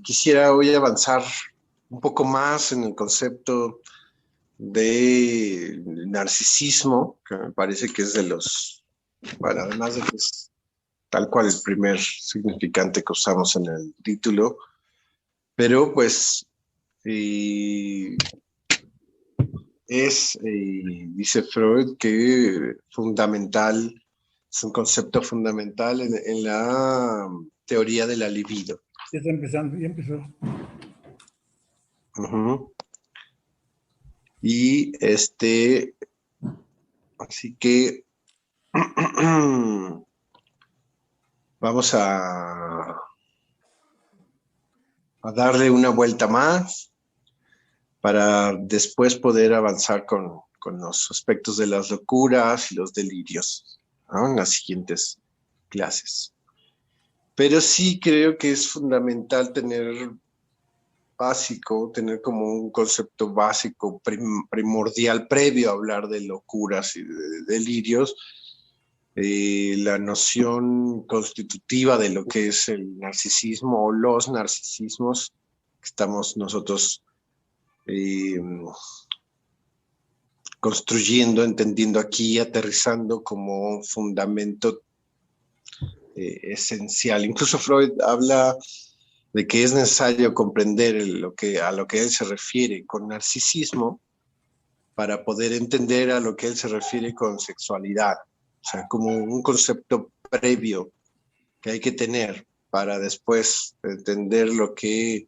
Quisiera hoy avanzar un poco más en el concepto de narcisismo, que me parece que es de los, bueno, además de que es tal cual el primer significante que usamos en el título, pero pues dice Freud, que fundamental, es un concepto fundamental en la teoría de la libido. Ya está empezando, ya empezó. Y así que vamos a darle una vuelta más para después poder avanzar con los aspectos de las locuras y los delirios, ¿no? En las siguientes clases. Pero sí creo que es fundamental tener como un concepto básico, primordial, previo a hablar de locuras y de delirios, la noción constitutiva de lo que es el narcisismo o los narcisismos que estamos nosotros construyendo, entendiendo aquí, aterrizando como un fundamento esencial. Incluso Freud habla de que es necesario comprender a lo que él se refiere con narcisismo para poder entender a lo que él se refiere con sexualidad. O sea, como un concepto previo que hay que tener para después entender lo que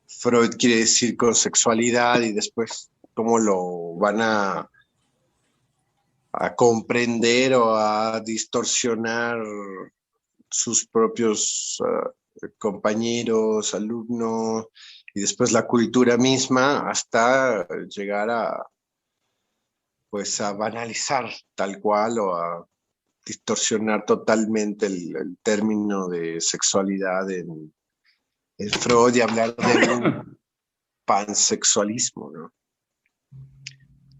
Freud quiere decir con sexualidad y después cómo lo van a comprender o a distorsionar sus propios compañeros, alumnos, y después la cultura misma hasta llegar a banalizar tal cual o a distorsionar totalmente el término de sexualidad en Freud y hablar de un pansexualismo, ¿no?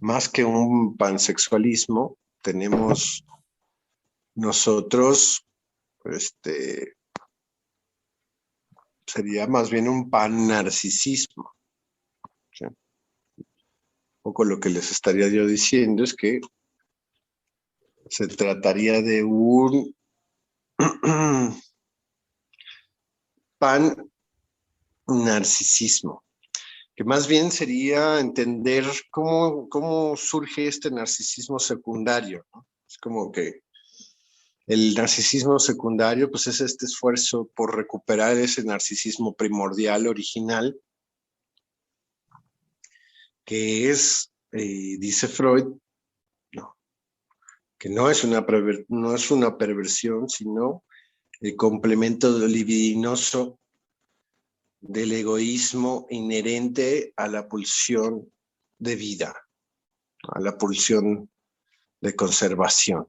Más que un pansexualismo, tenemos nosotros, sería más bien un pan-narcisismo. ¿Sí? Un poco lo que les estaría yo diciendo es que se trataría de un pan-narcisismo, que más bien sería entender cómo surge este narcisismo secundario, ¿no? Es como que el narcisismo secundario, pues es este esfuerzo por recuperar ese narcisismo primordial, original, que es, dice Freud, no, que no es una perversión, sino el complemento libidinoso del egoísmo inherente a la pulsión de vida, a la pulsión de conservación.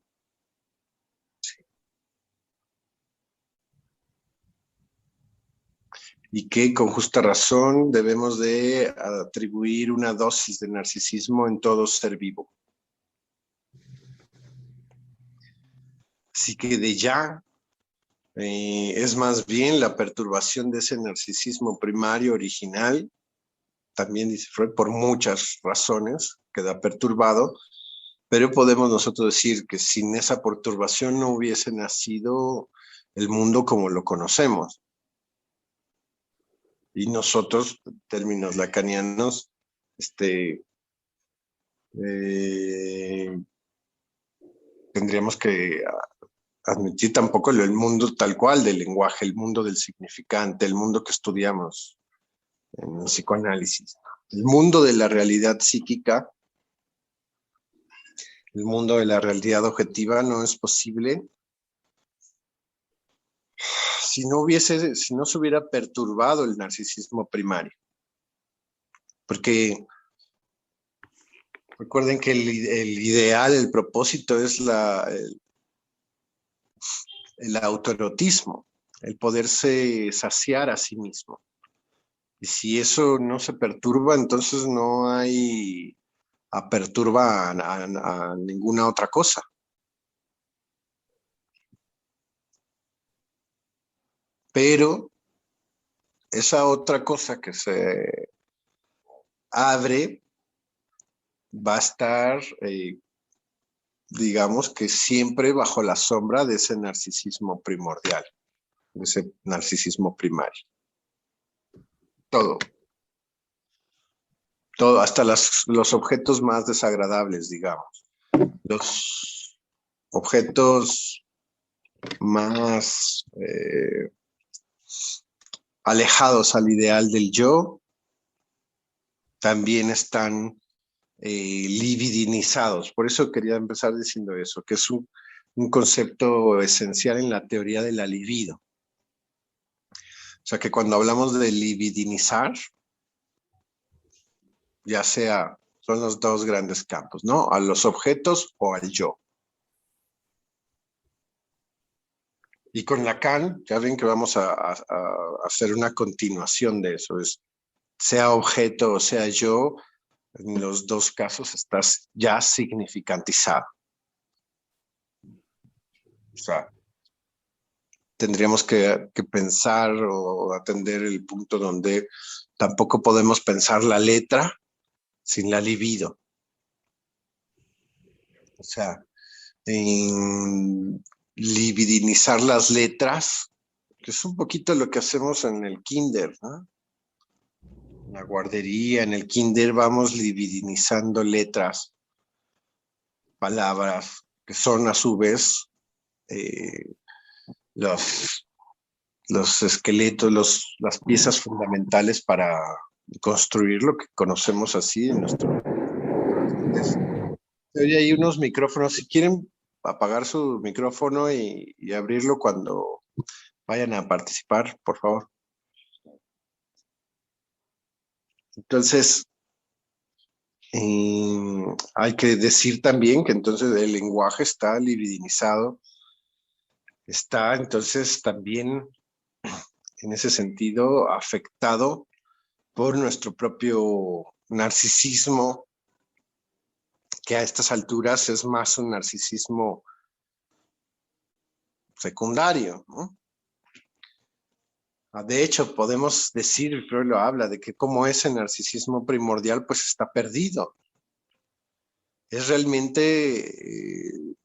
Y que con justa razón debemos de atribuir una dosis de narcisismo en todo ser vivo. Así que de ya es más bien la perturbación de ese narcisismo primario original, también dice Freud, por muchas razones queda perturbado, pero podemos nosotros decir que sin esa perturbación no hubiese nacido el mundo como lo conocemos. Y nosotros, en términos lacanianos, tendríamos que admitir tampoco el mundo tal cual del lenguaje, el mundo del significante, el mundo que estudiamos en el psicoanálisis. El mundo de la realidad psíquica, el mundo de la realidad objetiva no es posible si no se hubiera perturbado el narcisismo primario. Porque recuerden que el ideal, el propósito es el autoerotismo, el poderse saciar a sí mismo. Y si eso no se perturba, entonces no hay apertura a ninguna otra cosa. Pero esa otra cosa que se abre va a estar, digamos que siempre bajo la sombra de ese narcisismo primordial, de ese narcisismo primario. Todo, hasta los objetos más desagradables, digamos. Los objetos más alejados al ideal del yo también están libidinizados. Por eso quería empezar diciendo eso, que es un concepto esencial en la teoría de la libido. O sea que cuando hablamos de libidinizar, ya sea, son los dos grandes campos, ¿no? A los objetos o al yo. Y con Lacan, ya ven que vamos a hacer una continuación de eso, es sea objeto o sea yo, en los dos casos estás ya significantizado. O sea, tendríamos que pensar o atender el punto donde tampoco podemos pensar la letra sin la libido. O sea, en libidinizar las letras, que es un poquito lo que hacemos en el kinder, ¿no? En la guardería, en el kinder vamos libidinizando letras, palabras, que son a su vez los esqueletos, las piezas fundamentales para construir lo que conocemos así en nuestro... Hoy hay unos micrófonos, si quieren apagar su micrófono y abrirlo cuando vayan a participar, por favor. Entonces, hay que decir también que entonces el lenguaje está libidinizado, está entonces también en ese sentido afectado por nuestro propio narcisismo, que a estas alturas es más un narcisismo secundario, ¿no? De hecho, podemos decir, Freud lo habla, de que como ese narcisismo primordial pues está perdido. Es realmente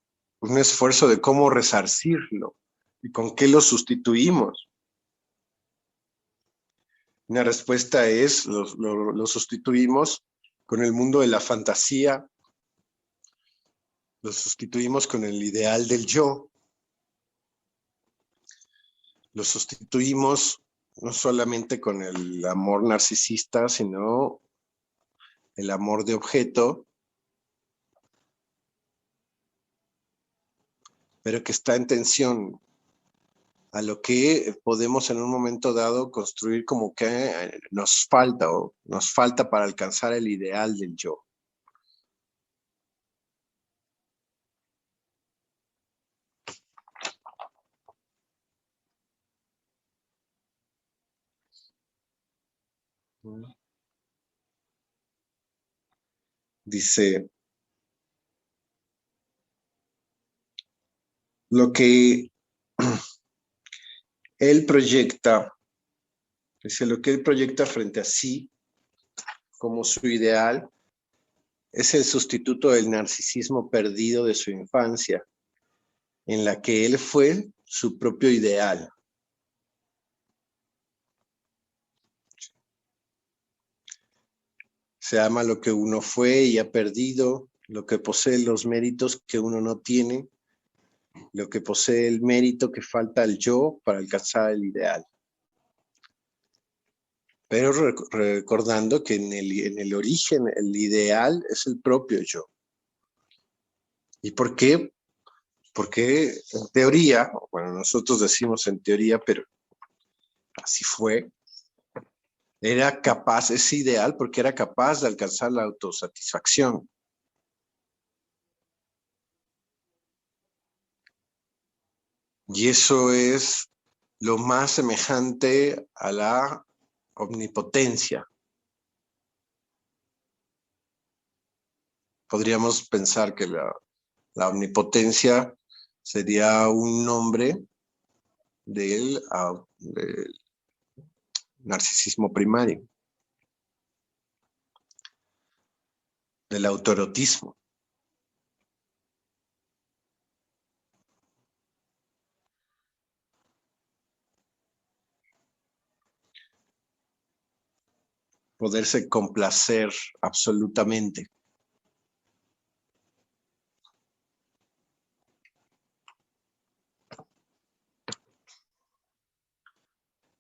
un esfuerzo de cómo resarcirlo y con qué lo sustituimos. Una respuesta es, lo sustituimos con el mundo de la fantasía, lo sustituimos con el ideal del yo, lo sustituimos no solamente con el amor narcisista, sino el amor de objeto, pero que está en tensión a lo que podemos en un momento dado construir como que nos falta para alcanzar el ideal del yo. Dice, lo que él proyecta, dice, lo que él proyecta frente a sí como su ideal es el sustituto del narcisismo perdido de su infancia, en la que él fue su propio ideal. Se ama lo que uno fue y ha perdido, lo que posee los méritos que uno no tiene, lo que posee el mérito que falta al yo para alcanzar el ideal. Pero recordando que en el origen el ideal es el propio yo. ¿Y por qué? Porque en teoría, bueno, nosotros decimos en teoría, pero así fue, era capaz, es ideal porque era capaz de alcanzar la autosatisfacción. Y eso es lo más semejante a la omnipotencia. Podríamos pensar que la omnipotencia sería un nombre del del narcisismo primario, del autoerotismo. Poderse complacer absolutamente.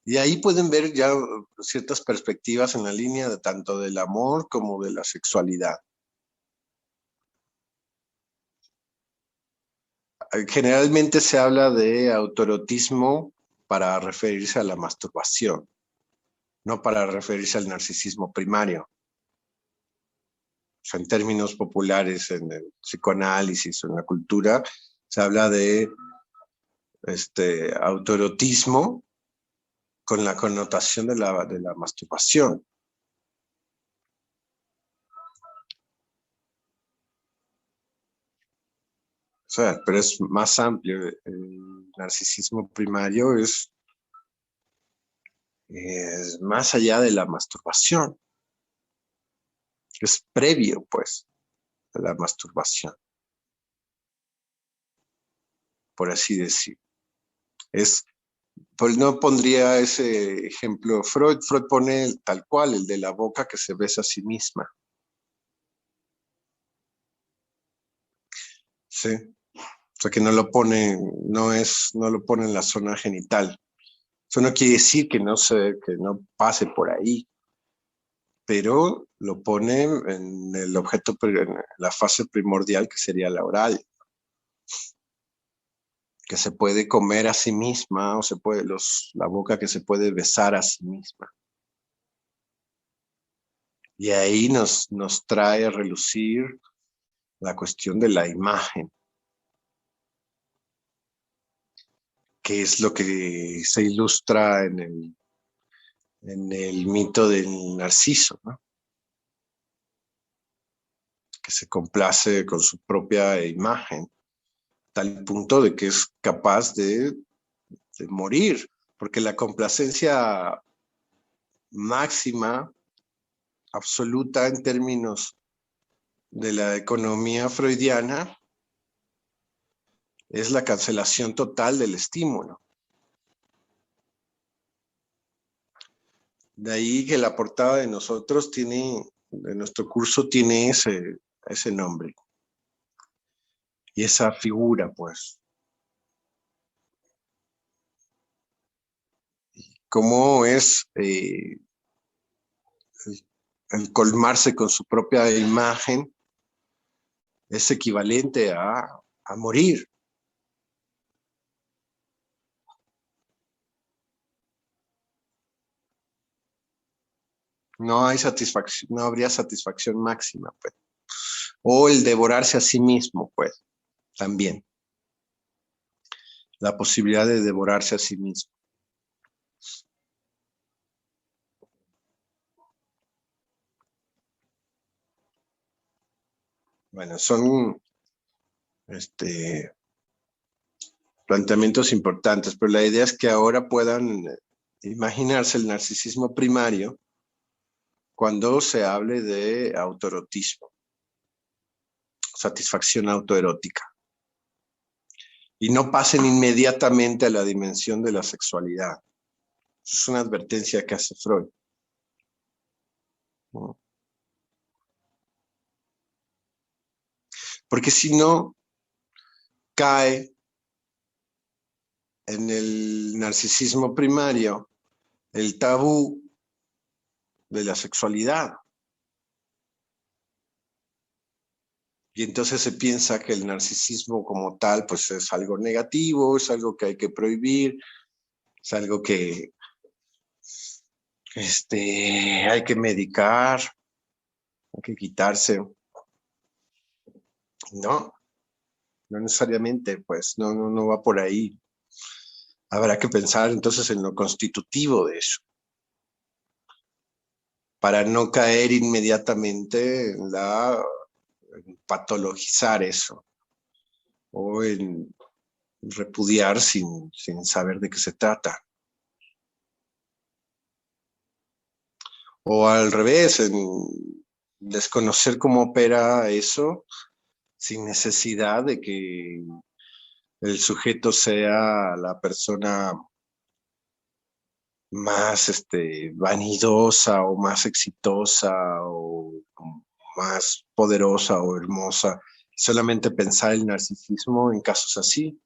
Y ahí pueden ver ya ciertas perspectivas en la línea de tanto del amor como de la sexualidad. Generalmente se habla de autoerotismo para referirse a la masturbación, no para referirse al narcisismo primario. O sea, en términos populares, en el psicoanálisis o en la cultura, se habla de autoerotismo con la connotación de la masturbación. O sea, pero es más amplio. El narcisismo primario es más allá de la masturbación. Es previo, pues, a la masturbación, por así decir. Pues no pondría ese ejemplo Freud. Freud pone tal cual, el de la boca que se besa a sí misma. Sí. O sea, que no lo pone, no lo pone en la zona genital. Eso no quiere decir que que no pase por ahí, pero lo pone en el objeto, en la fase primordial que sería la oral, que se puede comer a sí misma o la boca que se puede besar a sí misma. Y ahí nos trae a relucir la cuestión de la imagen, que es lo que se ilustra en el mito del Narciso, ¿no? Que se complace con su propia imagen, tal punto de que es capaz de morir, porque la complacencia máxima, absoluta en términos de la economía freudiana, es la cancelación total del estímulo. De ahí que la portada de de nuestro curso tiene ese nombre y esa figura, pues. Cómo es el colmarse con su propia imagen es equivalente a morir. No hay satisfacción, no habría satisfacción máxima, pues. O el devorarse a sí mismo, pues, también. La posibilidad de devorarse a sí mismo. Bueno, son planteamientos importantes, pero la idea es que ahora puedan imaginarse el narcisismo primario cuando se hable de autoerotismo, satisfacción autoerótica, y no pasen inmediatamente a la dimensión de la sexualidad. Es una advertencia que hace Freud, ¿no? Porque si no, cae en el narcisismo primario el tabú de la sexualidad. Y entonces se piensa que el narcisismo como tal, pues es algo negativo, es algo que hay que prohibir, es algo que hay que medicar, hay que quitarse. No, no necesariamente, pues no va por ahí. Habrá que pensar entonces en lo constitutivo de eso, para no caer inmediatamente en patologizar eso, o en repudiar sin saber de qué se trata. O al revés, en desconocer cómo opera eso sin necesidad de que el sujeto sea la persona más vanidosa o más exitosa o más poderosa o hermosa. Solamente pensar el narcisismo en casos así.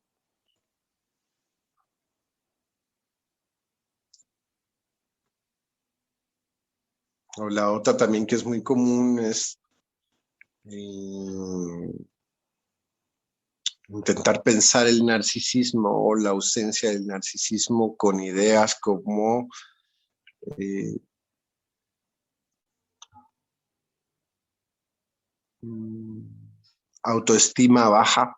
O la otra también que es muy común es intentar pensar el narcisismo o la ausencia del narcisismo con ideas como eh, mm, autoestima baja,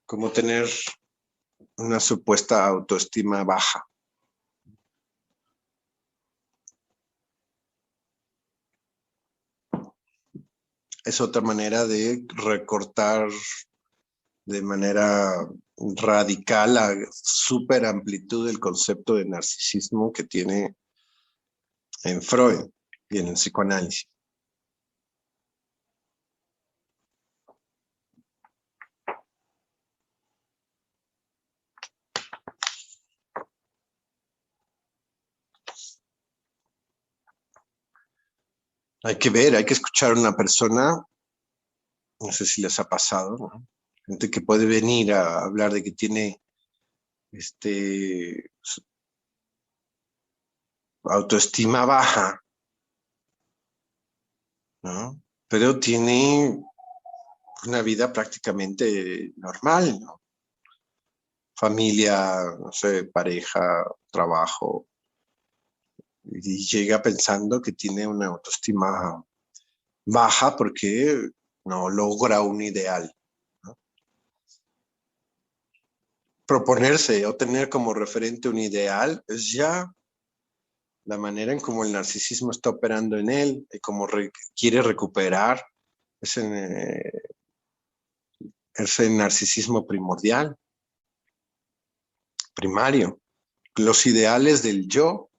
como tener una supuesta autoestima baja. Es otra manera de recortar de manera radical la super amplitud del concepto de narcisismo que tiene en Freud y en el psicoanálisis. Hay que ver, hay que escuchar a una persona, no sé si les ha pasado, ¿no? Gente que puede venir a hablar de que tiene este autoestima baja, ¿no? Pero tiene una vida prácticamente normal, ¿no? Familia, no sé, pareja, trabajo, y llega pensando que tiene una autoestima baja porque no logra un ideal, ¿no? Proponerse o tener como referente un ideal es ya la manera en cómo el narcisismo está operando en él y cómo quiere recuperar ese, ese narcisismo primordial, primario. Los ideales del yo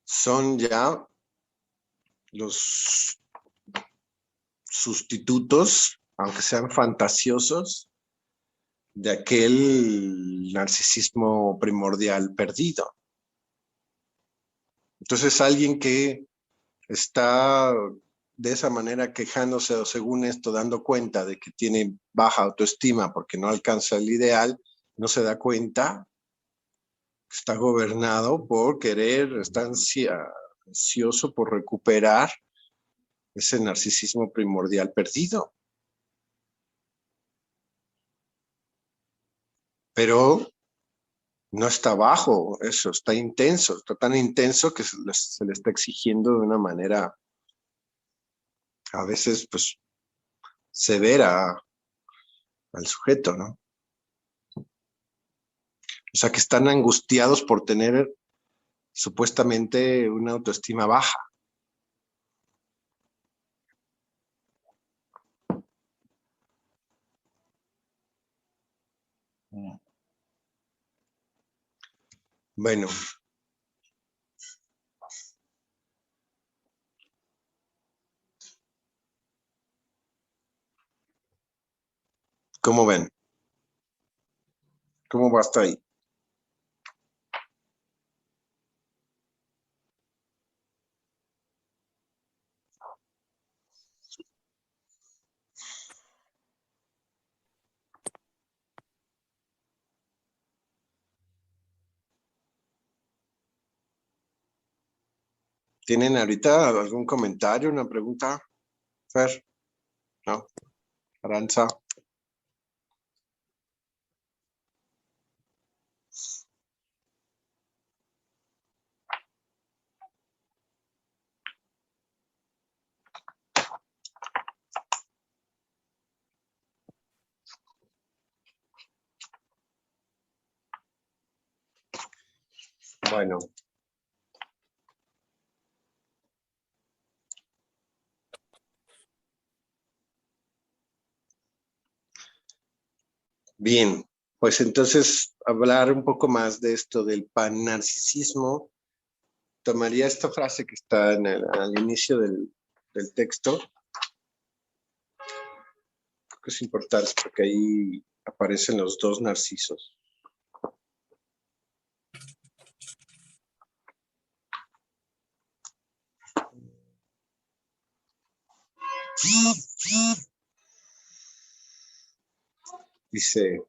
son ya los sustitutos, aunque sean fantasiosos, de aquel narcisismo primordial perdido. Entonces, alguien que está de esa manera quejándose o según esto dando cuenta de que tiene baja autoestima porque no alcanza el ideal, no se da cuenta que está gobernado por querer, está ansioso por recuperar ese narcisismo primordial perdido. Pero no está bajo eso, está intenso, está tan intenso que se le está exigiendo de una manera a veces pues severa al sujeto, ¿no? O sea, que están angustiados por tener supuestamente una autoestima baja. Bueno, ¿cómo ven? ¿Cómo va hasta ahí? ¿Tienen ahorita algún comentario, una pregunta? Fer, ¿no? Aranza. Bueno, bien. Pues entonces, hablar un poco más de esto del pannarcisismo, tomaría esta frase que está al inicio del texto, que es importante porque ahí aparecen los dos narcisos. Dice,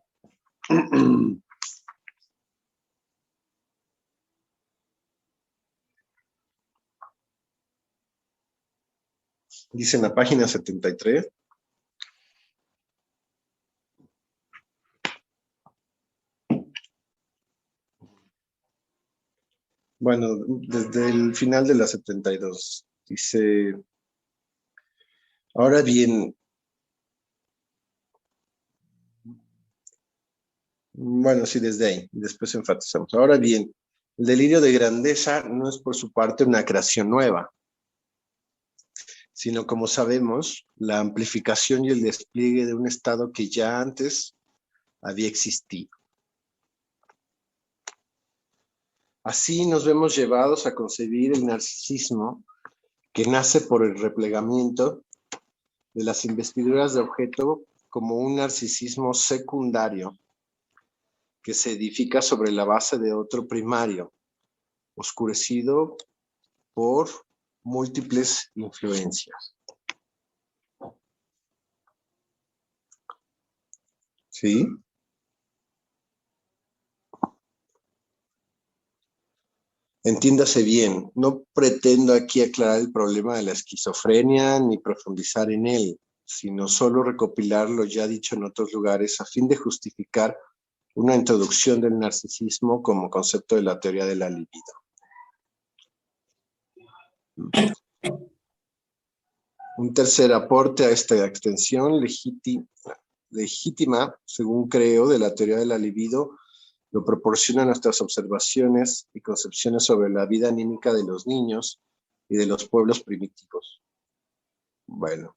dice en la página 73, bueno, desde el final de la 72, dice, ahora bien, bueno, sí, desde ahí, después enfatizamos. Ahora bien, el delirio de grandeza no es por su parte una creación nueva, sino, como sabemos, la amplificación y el despliegue de un estado que ya antes había existido. Así nos vemos llevados a concebir el narcisismo que nace por el replegamiento de las investiduras de objeto como un narcisismo secundario que se edifica sobre la base de otro primario, oscurecido por múltiples influencias. ¿Sí? Entiéndase bien, no pretendo aquí aclarar el problema de la esquizofrenia ni profundizar en él, sino solo recopilar lo ya dicho en otros lugares a fin de justificar una introducción del narcisismo como concepto de la teoría de la libido. Un tercer aporte a esta extensión legítima, según creo, de la teoría de la libido, lo proporcionan nuestras observaciones y concepciones sobre la vida anímica de los niños y de los pueblos primitivos. Bueno,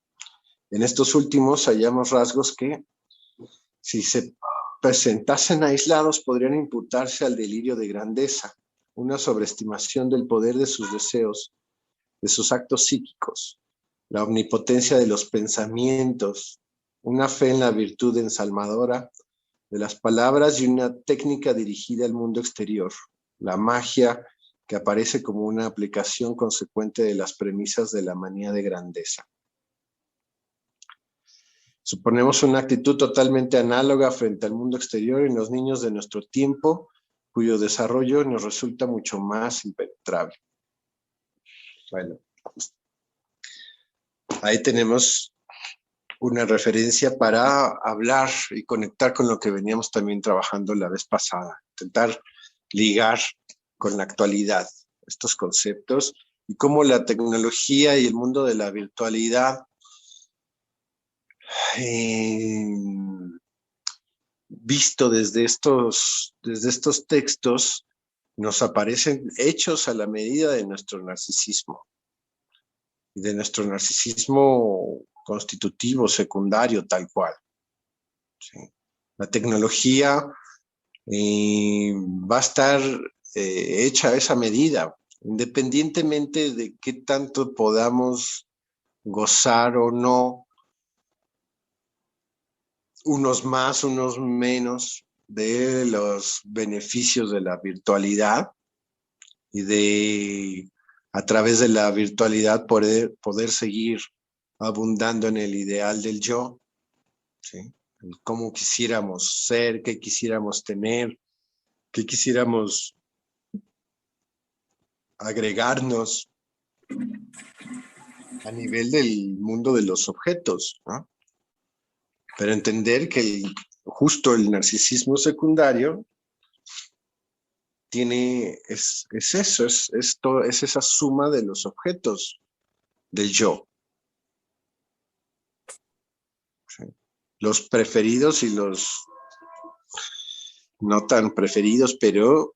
en estos últimos hallamos rasgos que, si se presentasen aislados, podrían imputarse al delirio de grandeza, una sobreestimación del poder de sus deseos, de sus actos psíquicos, la omnipotencia de los pensamientos, una fe en la virtud ensalmadora de las palabras y una técnica dirigida al mundo exterior, la magia que aparece como una aplicación consecuente de las premisas de la manía de grandeza. Suponemos una actitud totalmente análoga frente al mundo exterior en los niños de nuestro tiempo, cuyo desarrollo nos resulta mucho más impenetrable. Bueno, ahí tenemos una referencia para hablar y conectar con lo que veníamos también trabajando la vez pasada, intentar ligar con la actualidad estos conceptos y cómo la tecnología y el mundo de la virtualidad visto desde estos textos nos aparecen hechos a la medida de nuestro narcisismo y de nuestro narcisismo constitutivo, secundario, tal cual. ¿Sí? La tecnología va a estar hecha a esa medida, independientemente de qué tanto podamos gozar o no, unos más, unos menos, de los beneficios de la virtualidad y de, a través de la virtualidad, poder seguir abundando en el ideal del yo, ¿sí? Cómo quisiéramos ser, qué quisiéramos tener, qué quisiéramos agregarnos a nivel del mundo de los objetos, ¿no? Pero entender que justo el narcisismo secundario es eso, es esa suma de los objetos del yo. ¿Sí? Los preferidos y los no tan preferidos, pero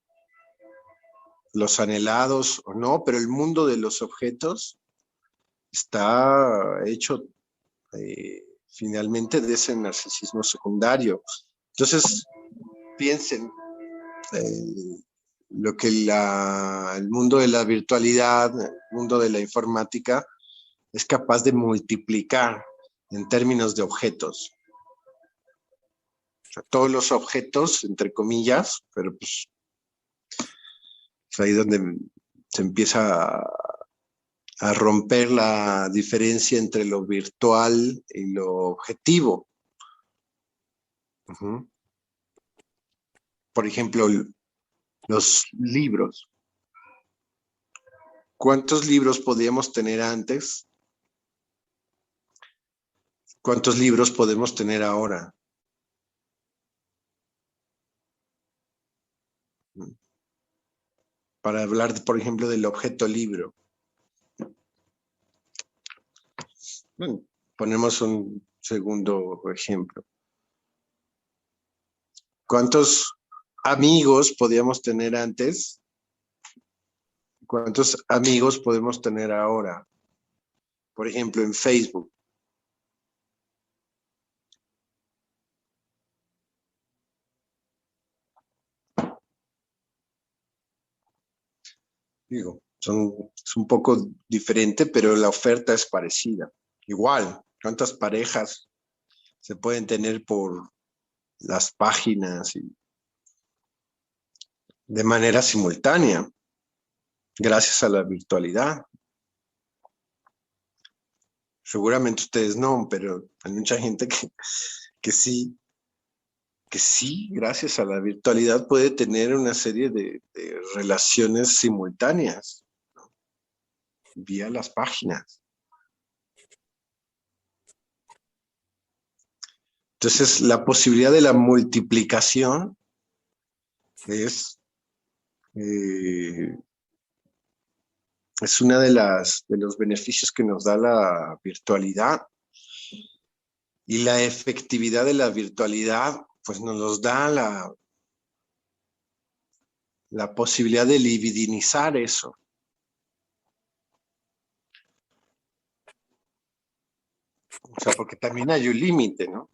los anhelados o no, pero el mundo de los objetos está hecho finalmente de ese narcisismo secundario. Entonces, piensen, lo que el mundo de la virtualidad, el mundo de la informática, es capaz de multiplicar en términos de objetos. O sea, todos los objetos, entre comillas, pero pues es ahí donde se empieza a romper la diferencia entre lo virtual y lo objetivo. Por ejemplo, los libros. ¿Cuántos libros podíamos tener antes? ¿Cuántos libros podemos tener ahora? Para hablar, por ejemplo, del objeto libro. Bueno, ponemos un segundo ejemplo. ¿Cuántos amigos podíamos tener antes? ¿Cuántos amigos podemos tener ahora? Por ejemplo, en Facebook. Digo, es un poco diferente, pero la oferta es parecida. Igual, ¿cuántas parejas se pueden tener por las páginas y de manera simultánea, gracias a la virtualidad? Seguramente ustedes no, pero hay mucha gente que sí, gracias a la virtualidad puede tener una serie de relaciones simultáneas, ¿no? Vía las páginas. Entonces, la posibilidad de la multiplicación es una de los beneficios que nos da la virtualidad, y la efectividad de la virtualidad pues nos da la posibilidad de libidinizar eso. O sea, porque también hay un límite, ¿no?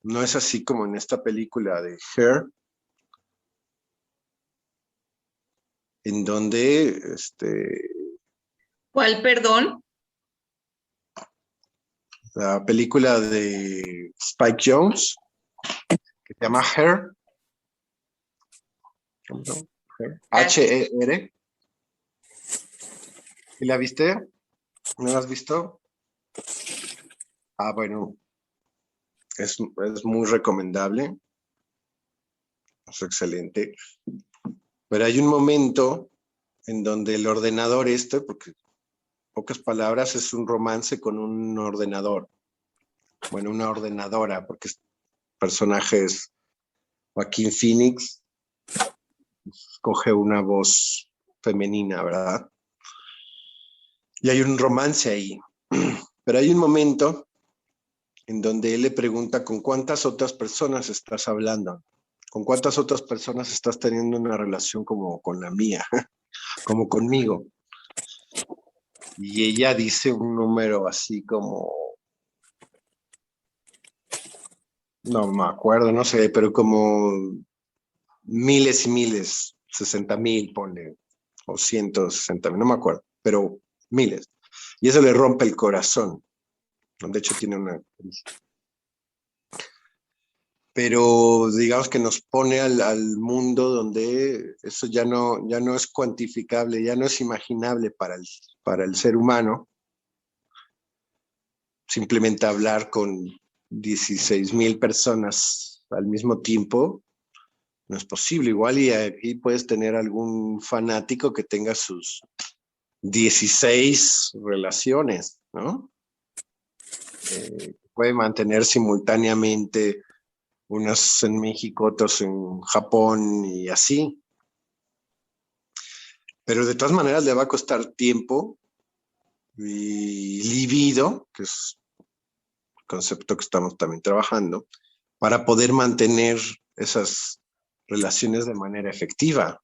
No es así como en esta película de Her, en donde ¿Cuál, perdón? la película de Spike Jonze, que se llama Her. ¿Cómo se llama? Her. H-E-R. ¿Y la viste? ¿No la has visto? Ah, bueno, es muy recomendable. Es excelente. Pero hay un momento en donde el ordenador porque en pocas palabras es un romance con un ordenador. Bueno, una ordenadora, porque el personaje es Joaquín Phoenix, coge una voz femenina, ¿verdad? Y hay un romance ahí. Pero hay un momento en donde él le pregunta con cuántas otras personas estás hablando, con cuántas otras personas estás teniendo una relación como con la mía, como conmigo. Y ella dice un número así como, no me acuerdo, no sé, pero como miles y miles, 60,000, ponle, o 160,000, no me acuerdo, pero miles. Y eso le rompe el corazón. De hecho, tiene una... Pero digamos que nos pone al mundo donde eso ya no es cuantificable, ya no es imaginable para el ser humano. Simplemente hablar con 16,000 personas al mismo tiempo no es posible. Igual y aquí puedes tener algún fanático que tenga sus 16 relaciones, ¿no? Puede mantener simultáneamente unos en México, otros en Japón y así. Pero de todas maneras le va a costar tiempo y libido, que es el concepto que estamos también trabajando, para poder mantener esas relaciones de manera efectiva,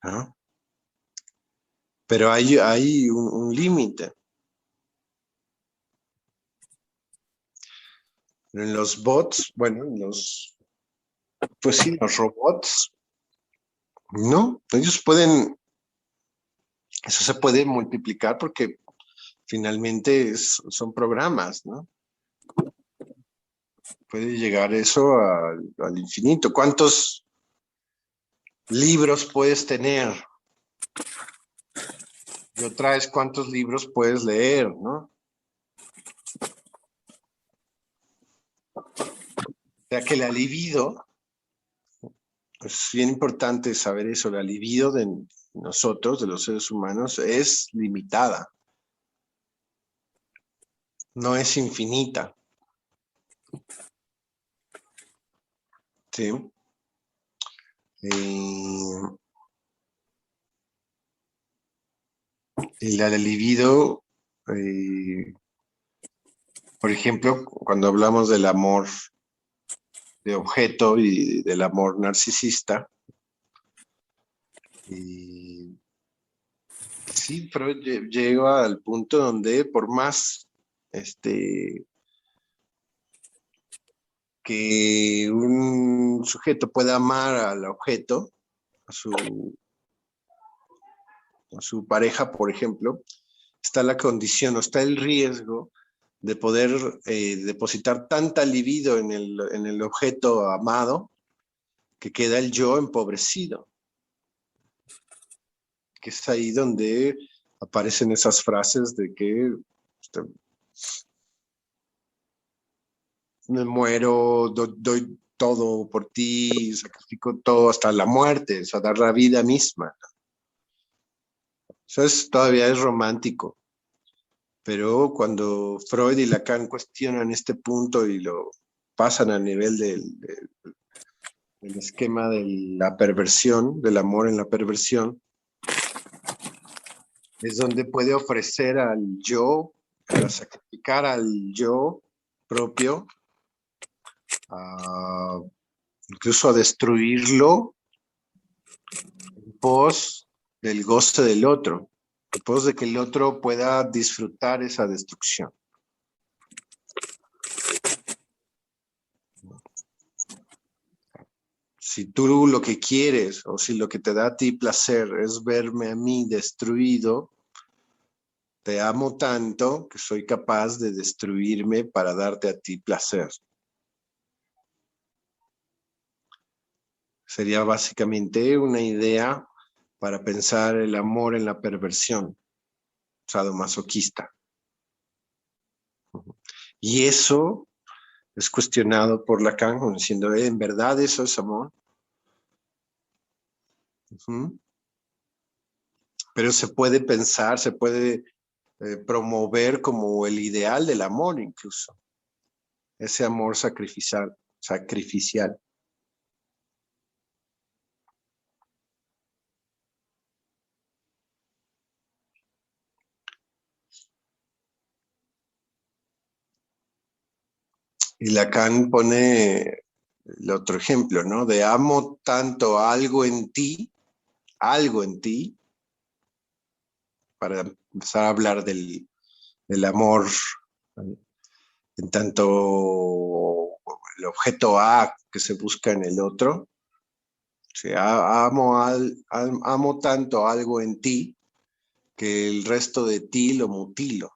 ¿no? Pero hay un límite. Pero en los bots, bueno, pues sí, los robots, no, ellos pueden, eso se puede multiplicar porque finalmente son programas, ¿no? Puede llegar eso al infinito. ¿Cuántos libros puedes tener? Y otra es cuántos libros puedes leer, ¿no? O sea que la libido, es bien importante saber eso, la libido de nosotros, de los seres humanos, es limitada, no es infinita, ¿sí? Eh, y la libido, por ejemplo, cuando hablamos del amor de objeto y del amor narcisista, y sí, Freud llega al punto donde por más que un sujeto pueda amar al objeto, a su pareja, por ejemplo, está la condición o está el riesgo de poder depositar tanta libido en el objeto amado que queda el yo empobrecido, que es ahí donde aparecen esas frases de que me muero, doy todo por ti, sacrifico todo hasta la muerte, o sea, dar la vida misma. Eso todavía es romántico, pero cuando Freud y Lacan cuestionan este punto y lo pasan a nivel del esquema de la perversión, del amor en la perversión, es donde puede ofrecer al yo, para sacrificar al yo propio, incluso a destruirlo en pos del goce del otro, en pos de que el otro pueda disfrutar esa destrucción. Si tú lo que quieres o si lo que te da a ti placer es verme a mí destruido, te amo tanto que soy capaz de destruirme para darte a ti placer. Sería básicamente una idea para pensar el amor en la perversión sadomasoquista. Y eso es cuestionado por Lacan, diciendo, ¿en verdad eso es amor? Pero se puede pensar, se puede promover como el ideal del amor incluso. Ese amor sacrificial. Y Lacan pone el otro ejemplo, ¿no? De amo tanto algo en ti, para empezar a hablar del amor en tanto el objeto A que se busca en el otro. O sea, amo tanto algo en ti que el resto de ti lo mutilo.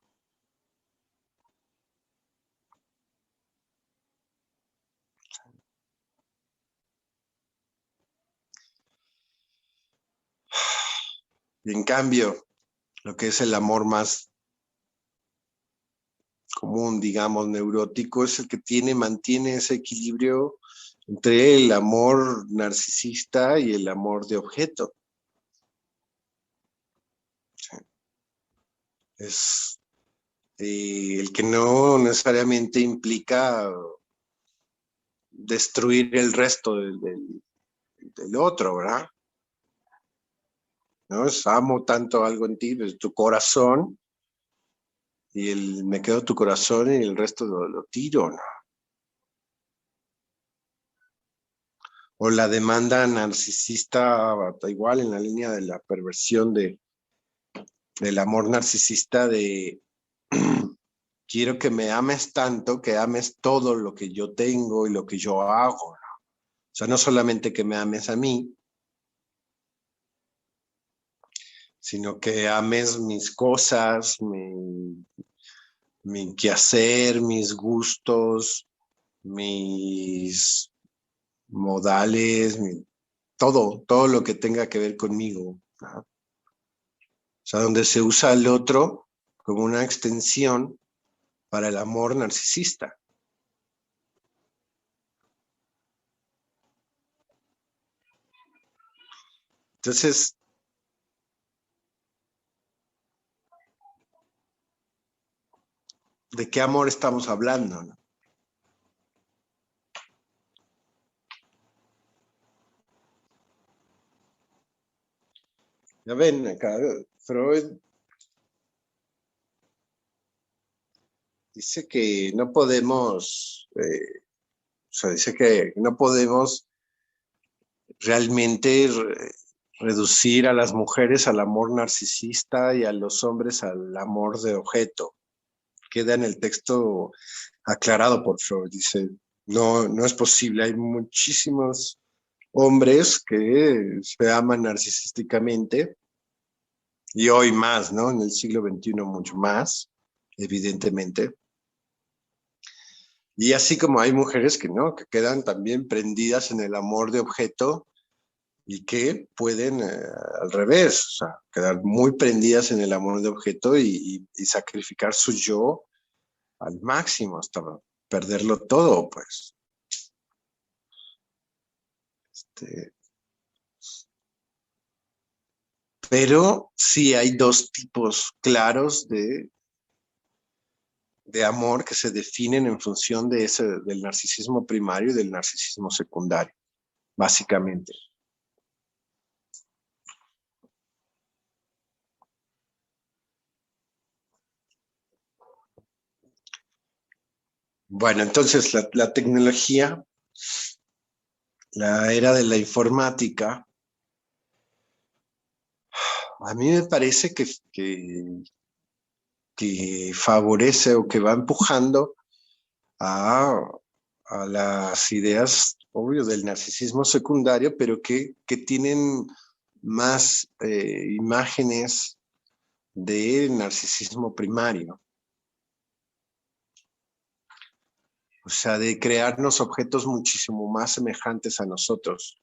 Y en cambio, lo que es el amor más común, digamos, neurótico, es el que mantiene ese equilibrio entre el amor narcisista y el amor de objeto. Es el que no necesariamente implica destruir el resto del otro, ¿verdad? ¿No? Es amo tanto algo en ti, pues, tu corazón, y me quedo tu corazón y el resto lo tiro, ¿no? O la demanda narcisista, igual en la línea de la perversión del amor narcisista, de quiero que me ames tanto, que ames todo lo que yo tengo y lo que yo hago, ¿no? O sea, no solamente que me ames a mí, sino que ames mis cosas, mi quehacer, mis gustos, mis modales, todo lo que tenga que ver conmigo, ¿no? O sea, donde se usa al otro como una extensión para el amor narcisista. Entonces, ¿de qué amor estamos hablando, no? Ya ven, acá Freud dice que no podemos, o sea, dice que no podemos realmente reducir a las mujeres al amor narcisista y a los hombres al amor de objeto. Queda en el texto aclarado por Freud. Dice, no, no es posible. Hay muchísimos hombres que se aman narcisísticamente y hoy más, ¿no? En el siglo XXI mucho más, evidentemente. Y así como hay mujeres que no, que quedan también prendidas en el amor de objeto y que pueden, al revés, o sea, quedar muy prendidas en el amor de objeto y sacrificar su yo al máximo hasta perderlo todo, pues. Este, pero sí hay dos tipos claros de amor que se definen en función de ese, del narcisismo primario y del narcisismo secundario, básicamente. Bueno, entonces la tecnología, la era de la informática, a mí me parece que favorece o que va empujando a, a las ideas, obvio, del narcisismo secundario, pero que tienen más imágenes de narcisismo primario. O sea, de crearnos objetos muchísimo más semejantes a nosotros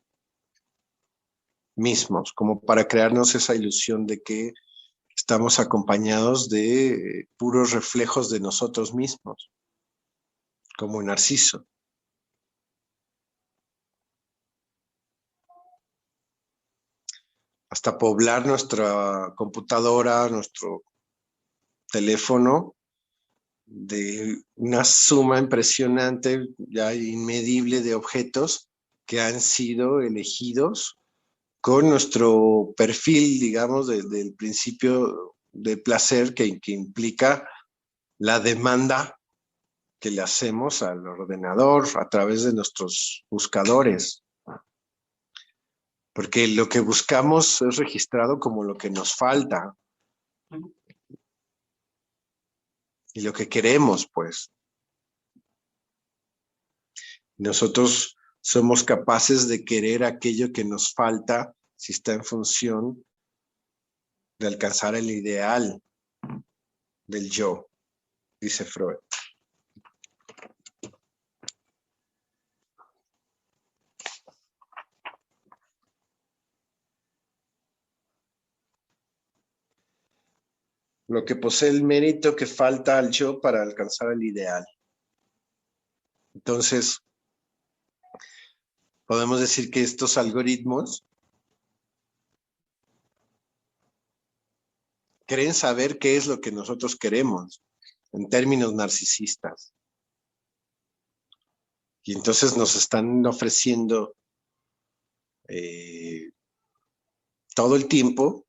mismos, como para crearnos esa ilusión de que estamos acompañados de puros reflejos de nosotros mismos, como Narciso. Hasta poblar nuestra computadora, nuestro teléfono, de una suma impresionante, ya inmedible de objetos que han sido elegidos con nuestro perfil, digamos, del principio de placer que implica la demanda que le hacemos al ordenador a través de nuestros buscadores. Porque lo que buscamos es registrado como lo que nos falta y lo que queremos, pues. Nosotros somos capaces de querer aquello que nos falta si está en función de alcanzar el ideal del yo, dice Freud. Lo que posee el mérito que falta al yo para alcanzar el ideal. Entonces, podemos decir que estos algoritmos creen saber qué es lo que nosotros queremos en términos narcisistas. Y entonces nos están ofreciendo eh, todo el tiempo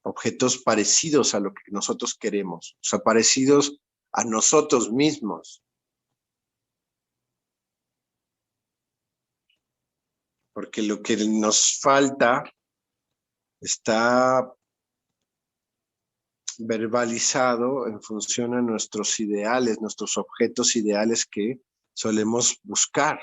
objetos parecidos a lo que nosotros queremos, o sea, parecidos a nosotros mismos. Porque lo que nos falta está verbalizado en función a nuestros ideales, nuestros objetos ideales que solemos buscar.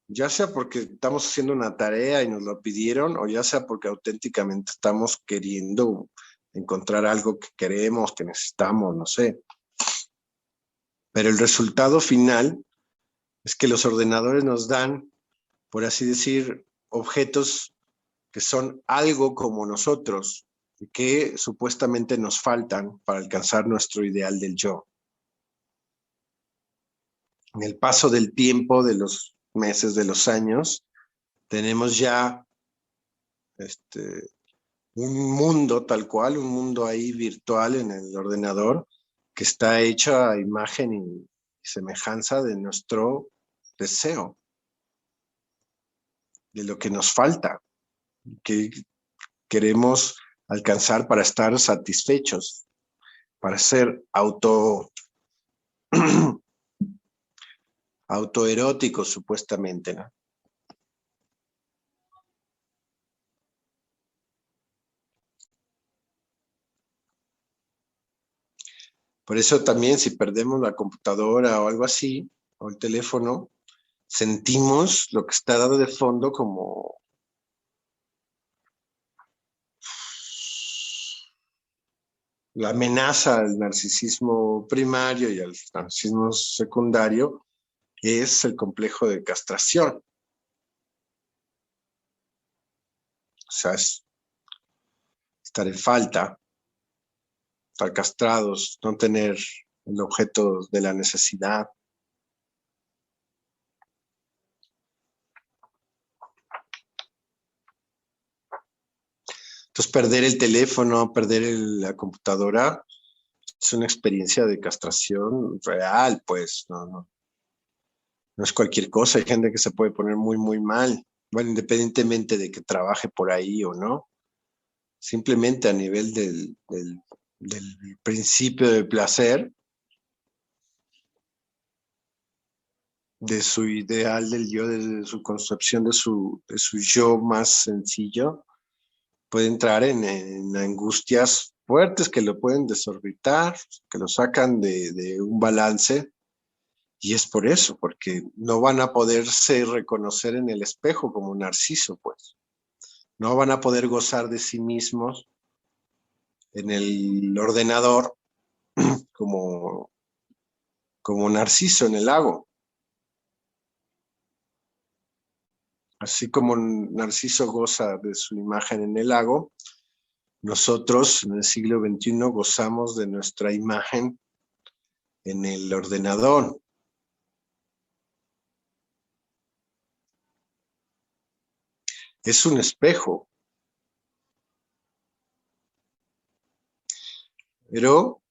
Ya sea porque estamos haciendo una tarea y nos lo pidieron, o ya sea porque auténticamente estamos queriendo encontrar algo que queremos, que necesitamos, no sé. Pero el resultado final es que los ordenadores nos dan, por así decir, objetos que son algo como nosotros, y que supuestamente nos faltan para alcanzar nuestro ideal del yo. En el paso del tiempo, de los meses, de los años, tenemos ya un mundo tal cual, un mundo ahí virtual en el ordenador que está hecho a imagen y semejanza de nuestro deseo, de lo que nos falta, que queremos alcanzar para estar satisfechos, para ser autoeróticos supuestamente, ¿no? Por eso también si perdemos la computadora o algo así, o el teléfono, sentimos lo que está dado de fondo como la amenaza al narcisismo primario y al narcisismo secundario es el complejo de castración. O sea, es estar en falta, estar castrados, no tener el objeto de la necesidad. Entonces, perder el teléfono, perder la computadora, es una experiencia de castración real, pues, no es cualquier cosa. Hay gente que se puede poner muy, muy mal. Bueno, independientemente de que trabaje por ahí o no, simplemente a nivel del principio del placer, de su ideal del yo, de su concepción de su yo más sencillo, puede entrar en angustias fuertes que lo pueden desorbitar, que lo sacan de un balance. Y es por eso, porque no van a poderse reconocer en el espejo como un narciso, pues. No van a poder gozar de sí mismos en el ordenador como, como Narciso en el lago. Así como Narciso goza de su imagen en el lago, nosotros en el siglo XXI gozamos de nuestra imagen en el ordenador. Es un espejo, pero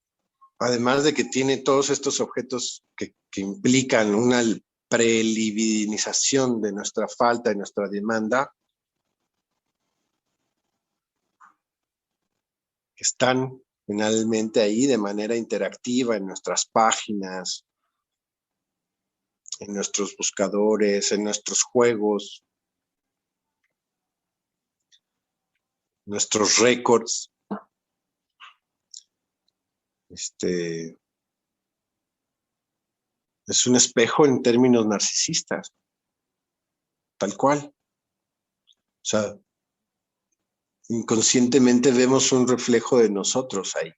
además de que tiene todos estos objetos que implican una prelibidinización de nuestra falta y nuestra demanda, que están finalmente ahí de manera interactiva en nuestras páginas, en nuestros buscadores, en nuestros juegos, nuestros récords. Es un espejo en términos narcisistas, tal cual. O sea, inconscientemente vemos un reflejo de nosotros ahí.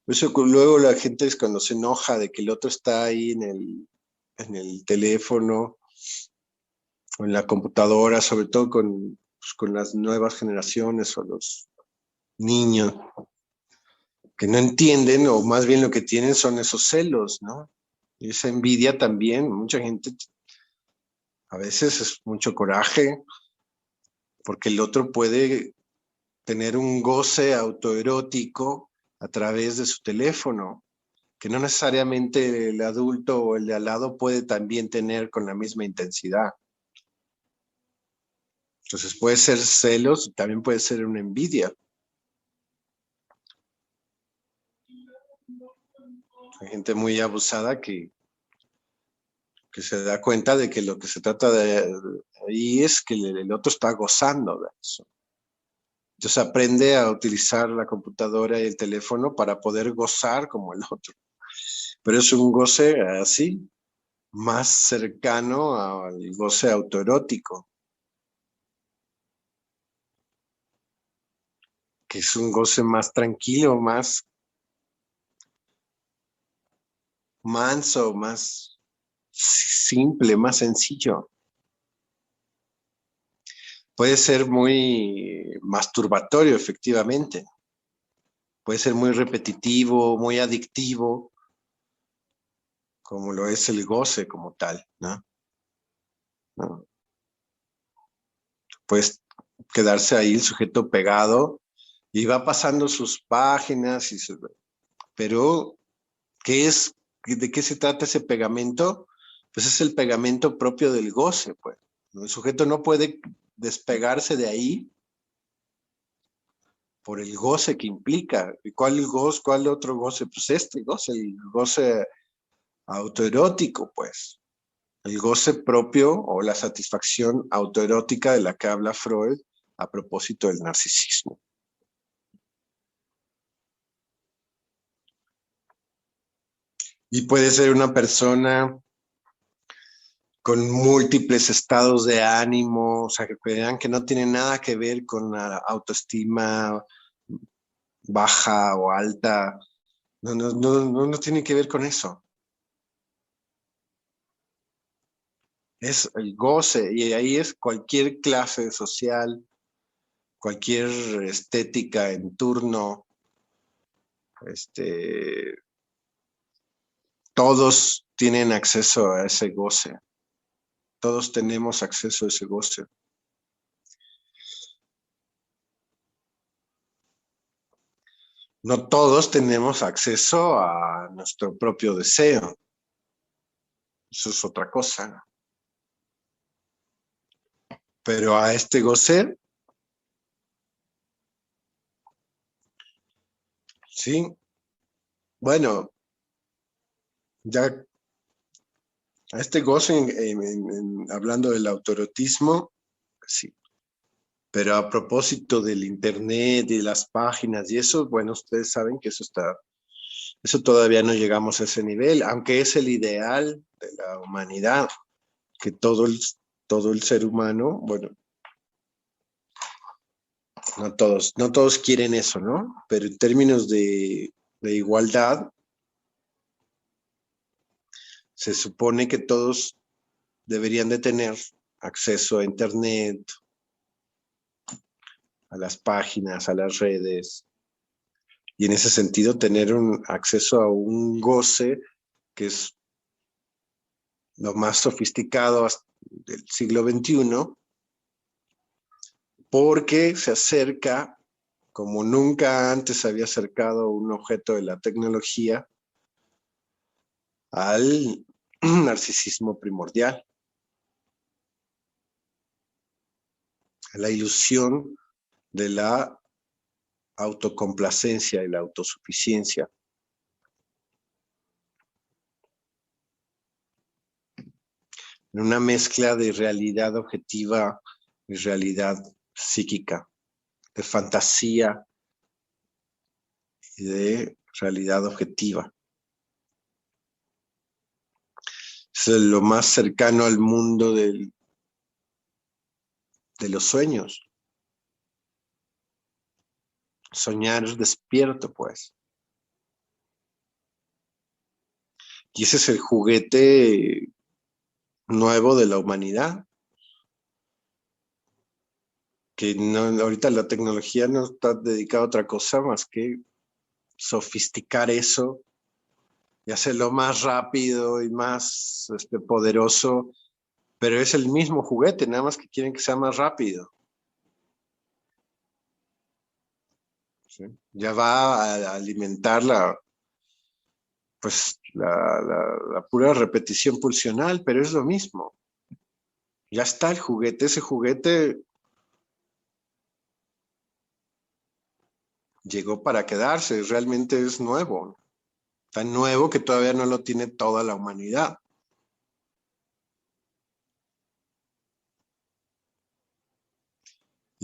Por eso luego la gente es cuando se enoja de que el otro está ahí en el teléfono o en la computadora, sobre todo con las nuevas generaciones o los niños que no entienden, o más bien lo que tienen son esos celos, ¿no? Y esa envidia también, mucha gente a veces es mucho coraje porque el otro puede tener un goce autoerótico a través de su teléfono, que no necesariamente el adulto o el de al lado puede también tener con la misma intensidad. Entonces puede ser celos, también puede ser una envidia. Hay gente muy abusada que que se da cuenta de que lo que se trata de ahí es que el otro está gozando de eso. Entonces aprende a utilizar la computadora y el teléfono para poder gozar como el otro. Pero es un goce así, más cercano al goce autoerótico, que es un goce más tranquilo, más manso, más simple, más sencillo. Puede ser muy masturbatorio, efectivamente. Puede ser muy repetitivo, muy adictivo, como lo es el goce como tal, ¿no? ¿No? Puedes quedarse ahí el sujeto pegado y va pasando sus páginas, pero ¿qué es? ¿De qué se trata ese pegamento? Pues es el pegamento propio del goce, pues. El sujeto no puede despegarse de ahí por el goce que implica. ¿Y cuál goce? ¿Cuál otro goce? Pues este goce, el goce autoerótico, pues. El goce propio o la satisfacción autoerótica de la que habla Freud a propósito del narcisismo. Y puede ser una persona con múltiples estados de ánimo, o sea, que vean que no tiene nada que ver con la autoestima baja o alta, no tiene que ver con eso. Es el goce, y ahí es cualquier clase social, cualquier estética en turno, todos tienen acceso a ese goce, todos tenemos acceso a ese goce. No todos tenemos acceso a nuestro propio deseo, eso es otra cosa. Pero a este goce, sí, bueno, ya a este goce, hablando del autoerotismo, sí. Pero a propósito del internet y las páginas y eso, bueno, ustedes saben que eso todavía no llegamos a ese nivel, aunque es el ideal de la humanidad, que todo el ser humano, bueno, no todos quieren eso, ¿no? Pero en términos de igualdad, se supone que todos deberían de tener acceso a internet, a las páginas, a las redes, y en ese sentido tener un acceso a un goce que es lo más sofisticado del siglo XXI, porque se acerca, como nunca antes se había acercado un objeto de la tecnología, al narcisismo primordial, a la ilusión de la autocomplacencia y la autosuficiencia. En una mezcla de realidad objetiva y realidad psíquica, de fantasía y de realidad objetiva. Es lo más cercano al mundo de los sueños. Soñar despierto, pues. Y ese es el juguete nuevo de la humanidad. Que no, ahorita la tecnología no está dedicada a otra cosa más que sofisticar eso y hacerlo más rápido y más poderoso, pero es el mismo juguete, nada más que quieren que sea más rápido. ¿Sí? Ya va a alimentar la pura repetición pulsional, pero es lo mismo. Ya está el juguete, ese juguete llegó para quedarse, realmente es nuevo, tan nuevo que todavía no lo tiene toda la humanidad.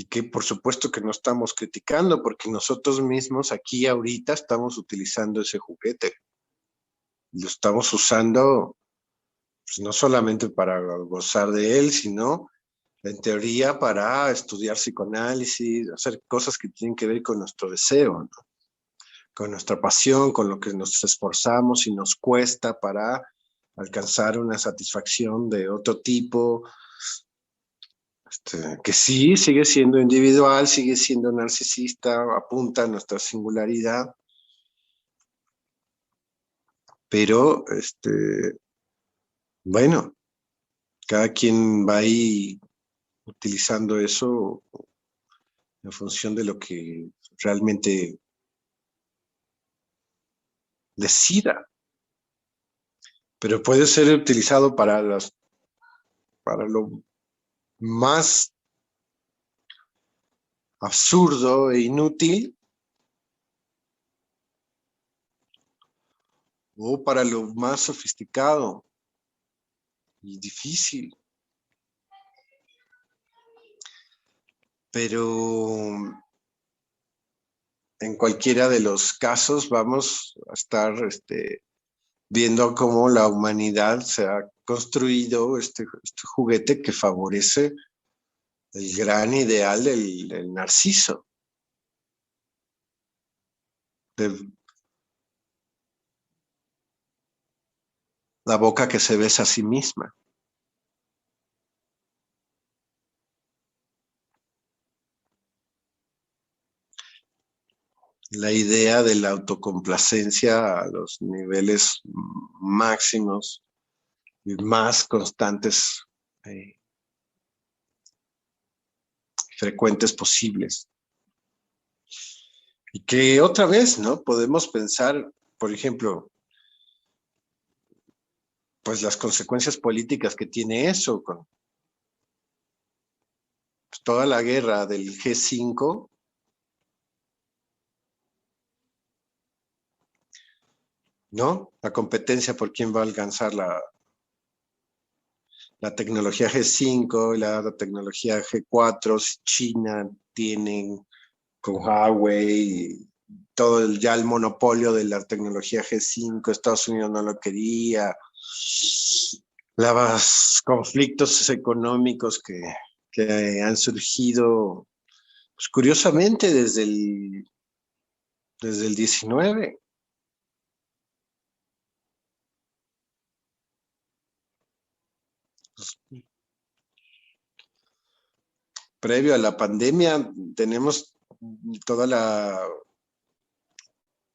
Y que por supuesto que no estamos criticando, porque nosotros mismos aquí ahorita estamos utilizando ese juguete. Lo estamos usando pues, no solamente para gozar de él, sino en teoría para estudiar psicoanálisis, hacer cosas que tienen que ver con nuestro deseo, ¿no? Con nuestra pasión, con lo que nos esforzamos y nos cuesta para alcanzar una satisfacción de otro tipo, que sí sigue siendo individual, sigue siendo narcisista, apunta a nuestra singularidad, pero bueno, cada quien va ahí utilizando eso en función de lo que realmente decida, pero puede ser utilizado para lo más absurdo e inútil o para lo más sofisticado y difícil. Pero en cualquiera de los casos vamos a estar viendo cómo la humanidad se ha construido este juguete que favorece el gran ideal del narciso, de la boca que se besa a sí misma. La idea de la autocomplacencia a los niveles máximos y más constantes, frecuentes posibles. Y que otra vez, ¿no? Podemos pensar, por ejemplo, pues las consecuencias políticas que tiene eso, con pues, toda la guerra del G5, ¿no? La competencia por quién va a alcanzar la tecnología G5 y la tecnología G4, China tienen con Huawei, todo ya el monopolio de la tecnología G5, Estados Unidos no lo quería, los conflictos económicos que han surgido, pues curiosamente desde el 19. Pues, previo a la pandemia tenemos toda la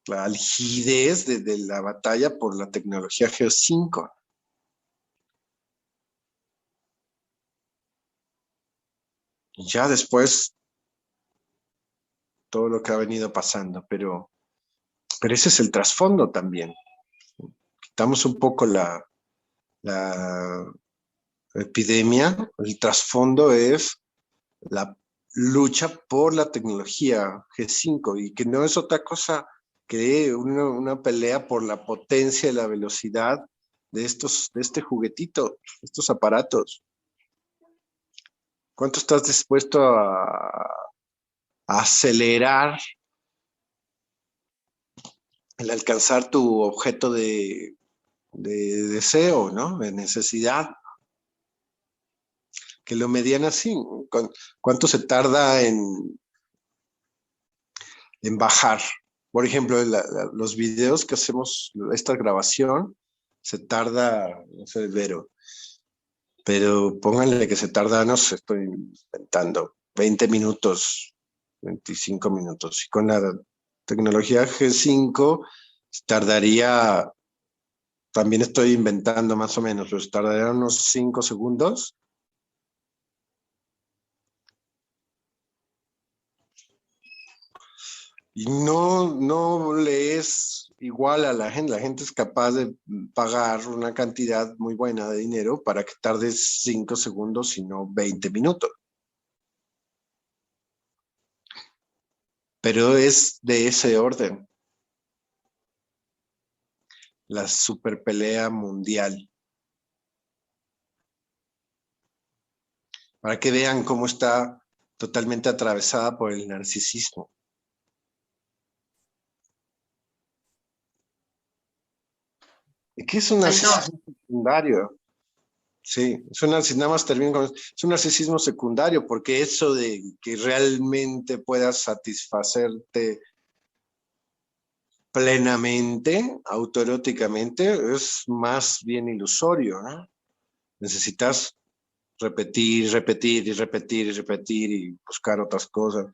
algidez de la batalla por la tecnología G5. Y ya después todo lo que ha venido pasando, pero ese es el trasfondo también. Quitamos un poco la epidemia, el trasfondo es la lucha por la tecnología G5 y que no es otra cosa que una pelea por la potencia y la velocidad de este juguetito, estos aparatos. ¿Cuánto estás dispuesto a acelerar el alcanzar tu objeto de deseo, ¿no? De necesidad? Que lo medían así. ¿Cuánto se tarda en bajar? Por ejemplo, los videos que hacemos, esta grabación, se tarda, no sé, pero pónganle que se tarda, no sé, estoy inventando, 20 minutos, 25 minutos. Y con la tecnología G5 tardaría, también estoy inventando más o menos, pero tardaría unos 5 segundos. Y no le es igual a la gente es capaz de pagar una cantidad muy buena de dinero para que tarde 5 segundos y no 20 minutos. Pero es de ese orden, la super pelea mundial. Para que vean cómo está totalmente atravesada por el narcisismo. ¿Y qué es un Ay, no. narcisismo secundario? Sí, es un narcisismo, nada más termino con eso. Es un narcisismo secundario, porque eso de que realmente puedas satisfacerte plenamente, autoeróticamente, es más bien ilusorio, ¿no? Necesitas repetir, repetir y repetir y repetir y buscar otras cosas.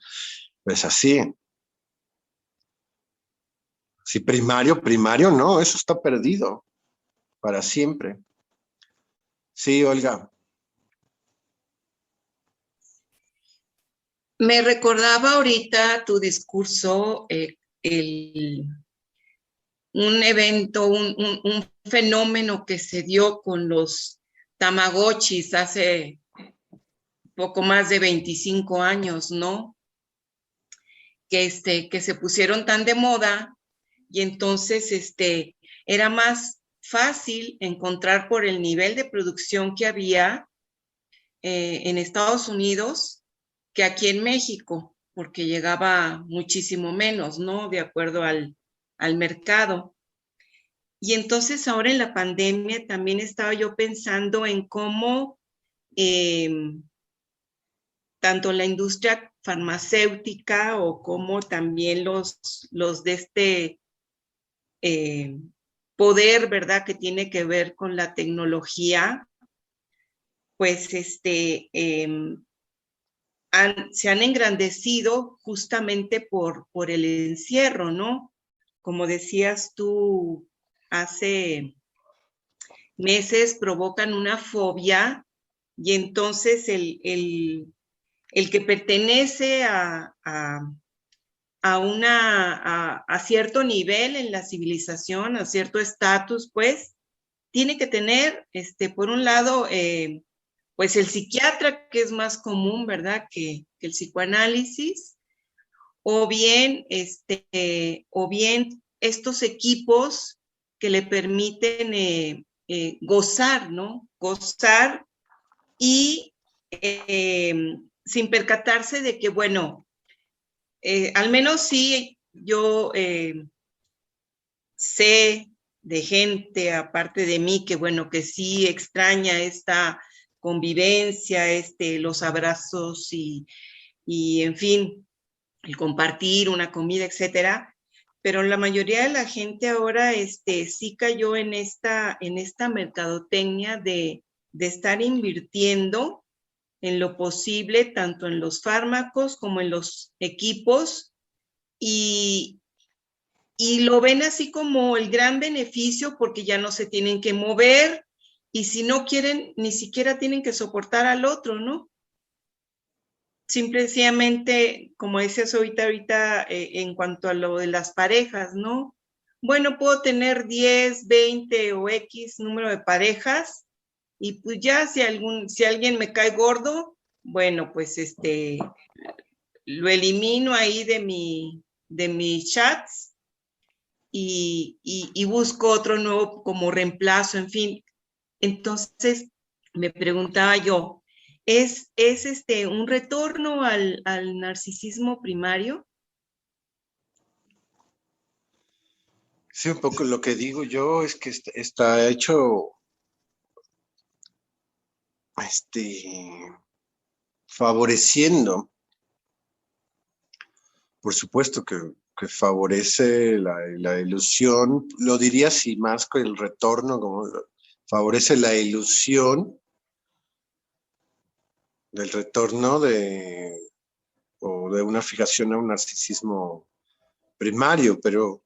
Pues así. Si primario, primario, no, eso está perdido para siempre. Sí, Olga. Me recordaba ahorita tu discurso, un evento, un fenómeno que se dio con los Tamagotchis hace poco más de 25 años, ¿no? Que se pusieron tan de moda y entonces era más fácil encontrar por el nivel de producción que había en Estados Unidos que aquí en México, porque llegaba muchísimo menos, ¿no? De acuerdo al mercado. Y entonces ahora en la pandemia también estaba yo pensando en cómo eh, tanto la industria farmacéutica o como también los de eh, poder, ¿verdad? Que tiene que ver con la tecnología, pues se han engrandecido justamente por el encierro, ¿no? Como decías tú hace meses, provocan una fobia y entonces el que pertenece a cierto nivel en la civilización, a cierto estatus, pues, tiene que tener, por un lado, pues el psiquiatra, que es más común, ¿verdad?, que el psicoanálisis, o bien estos equipos que le permiten gozar, ¿no? Gozar y sin percatarse de que, bueno, al menos sí yo sé de gente aparte de mí que, bueno, que sí extraña esta convivencia, los abrazos y en fin, el compartir una comida, etcétera. Pero la mayoría de la gente ahora sí cayó en esta mercadotecnia de estar invirtiendo en lo posible, tanto en los fármacos como en los equipos, y, y lo ven así como el gran beneficio porque ya no se tienen que mover y si no quieren, ni siquiera tienen que soportar al otro, ¿no? Simplemente, como decías ahorita en cuanto a lo de las parejas, ¿no? Bueno, puedo tener 10, 20 o X número de parejas y pues ya si alguien me cae gordo, bueno, pues lo elimino ahí de mis chats y busco otro nuevo como reemplazo, en fin. Entonces, me preguntaba yo, ¿es un retorno al narcisismo primario? Sí, un poco lo que digo yo es que está hecho este, favoreciendo, por supuesto que favorece la ilusión, lo diría así más que el retorno, como favorece la ilusión del retorno o de una fijación a un narcisismo primario, pero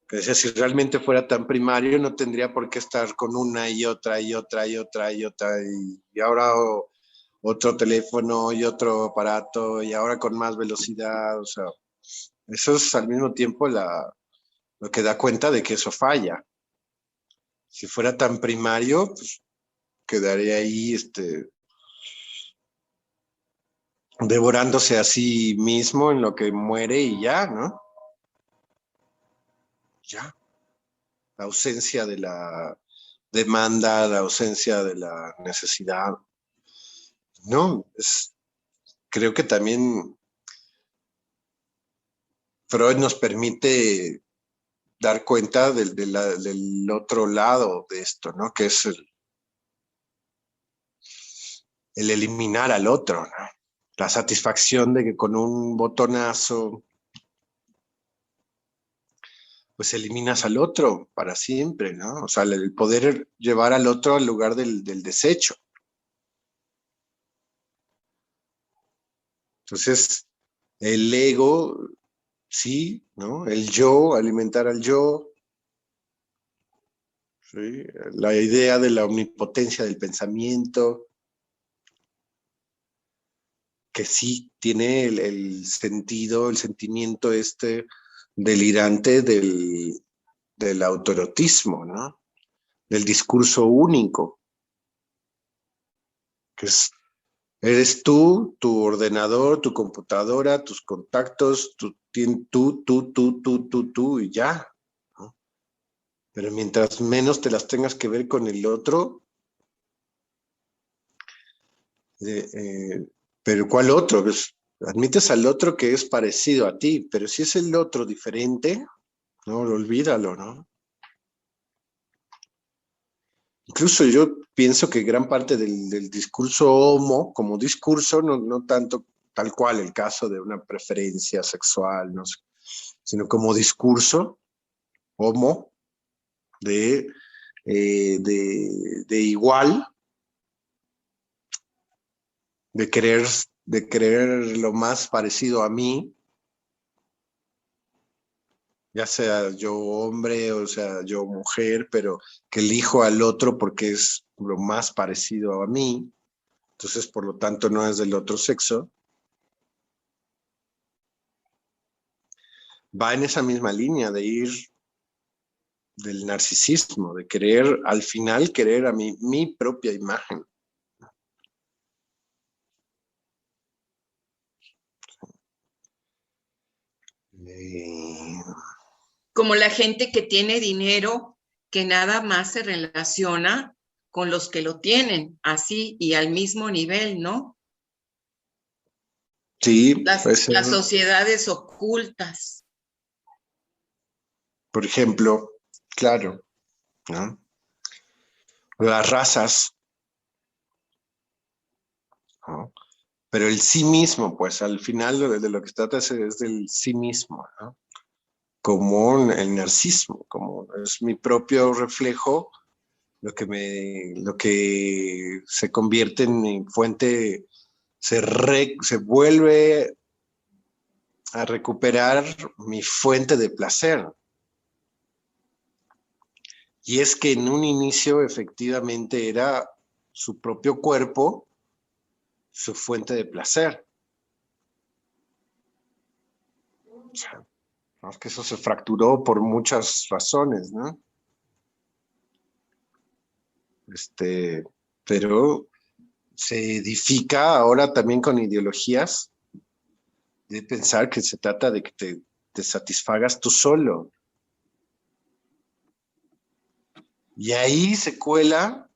que decía, si realmente fuera tan primario, no tendría por qué estar con una y otra y otra y otra y otra, y ahora otro teléfono y otro aparato, y ahora con más velocidad, o sea, eso es al mismo tiempo lo que da cuenta de que eso falla. Si fuera tan primario, pues quedaría ahí devorándose a sí mismo en lo que muere y ya, ¿no? Ya. La ausencia de la demanda, la ausencia de la necesidad. No, creo que también Freud nos permite dar cuenta del otro lado de esto, ¿no? Que es el eliminar al otro, ¿no? La satisfacción de que con un botonazo, pues eliminas al otro para siempre, ¿no? O sea, el poder llevar al otro al lugar del desecho. Entonces, el ego, sí, ¿no? El yo, alimentar al yo, ¿sí? La idea de la omnipotencia del pensamiento, que sí tiene el sentido, el sentimiento este delirante del autoerotismo, ¿no? Del discurso único, que es, eres tú, tu ordenador, tu computadora, tus contactos, tú, y ya, ¿no? Pero mientras menos te las tengas que ver con el otro, eh, eh, pero ¿cuál otro? Pues, admites al otro que es parecido a ti, pero si es el otro diferente, no, olvídalo, ¿no? Incluso yo pienso que gran parte del discurso homo, como discurso, no tanto tal cual el caso de una preferencia sexual, no sé, sino como discurso homo de, de igual, de querer, de querer lo más parecido a mí, ya sea yo hombre o sea yo mujer, pero que elijo al otro porque es lo más parecido a mí, entonces por lo tanto no es del otro sexo, va en esa misma línea de ir del narcisismo, de querer al final querer a mi propia imagen. Eh, Como la gente que tiene dinero, que nada más se relaciona con los que lo tienen, así y al mismo nivel, ¿no? sí, puede ser, Las sociedades ocultas. por ejemplo, claro, ¿no? Las razas, ¿no? Pero el sí mismo, pues al final de lo que se trata es del sí mismo, ¿no? Como el narcisismo, como es mi propio reflejo, lo que se convierte en mi fuente, se vuelve a recuperar mi fuente de placer. Y es que en un inicio efectivamente era su propio cuerpo, su fuente de placer. O sea, ¿no? Es que eso se fracturó por muchas razones, ¿no? Pero se edifica ahora también con ideologías de pensar que se trata de que te satisfagas tú solo. Y ahí se cuela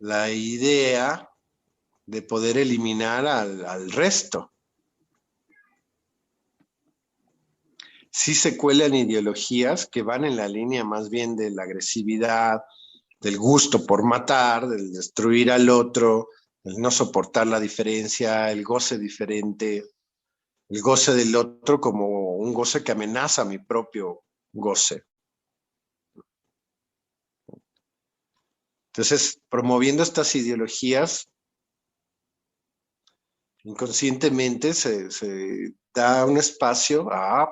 la idea de poder eliminar al resto. Sí se cuelan ideologías que van en la línea más bien de la agresividad, del gusto por matar, del destruir al otro, el no soportar la diferencia, el goce diferente, el goce del otro como un goce que amenaza mi propio goce. Entonces, promoviendo estas ideologías, inconscientemente se da un espacio a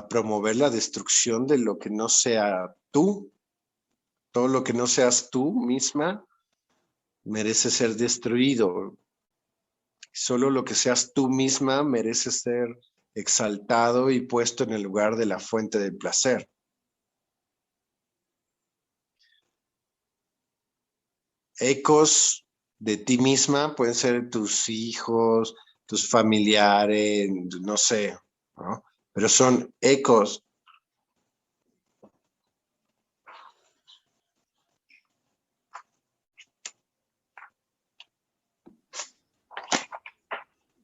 promover la destrucción de lo que no sea tú. Todo lo que no seas tú misma merece ser destruido. Solo lo que seas tú misma merece ser exaltado y puesto en el lugar de la fuente del placer. Ecos de ti misma pueden ser tus hijos, tus familiares, no sé, ¿no? Pero son ecos.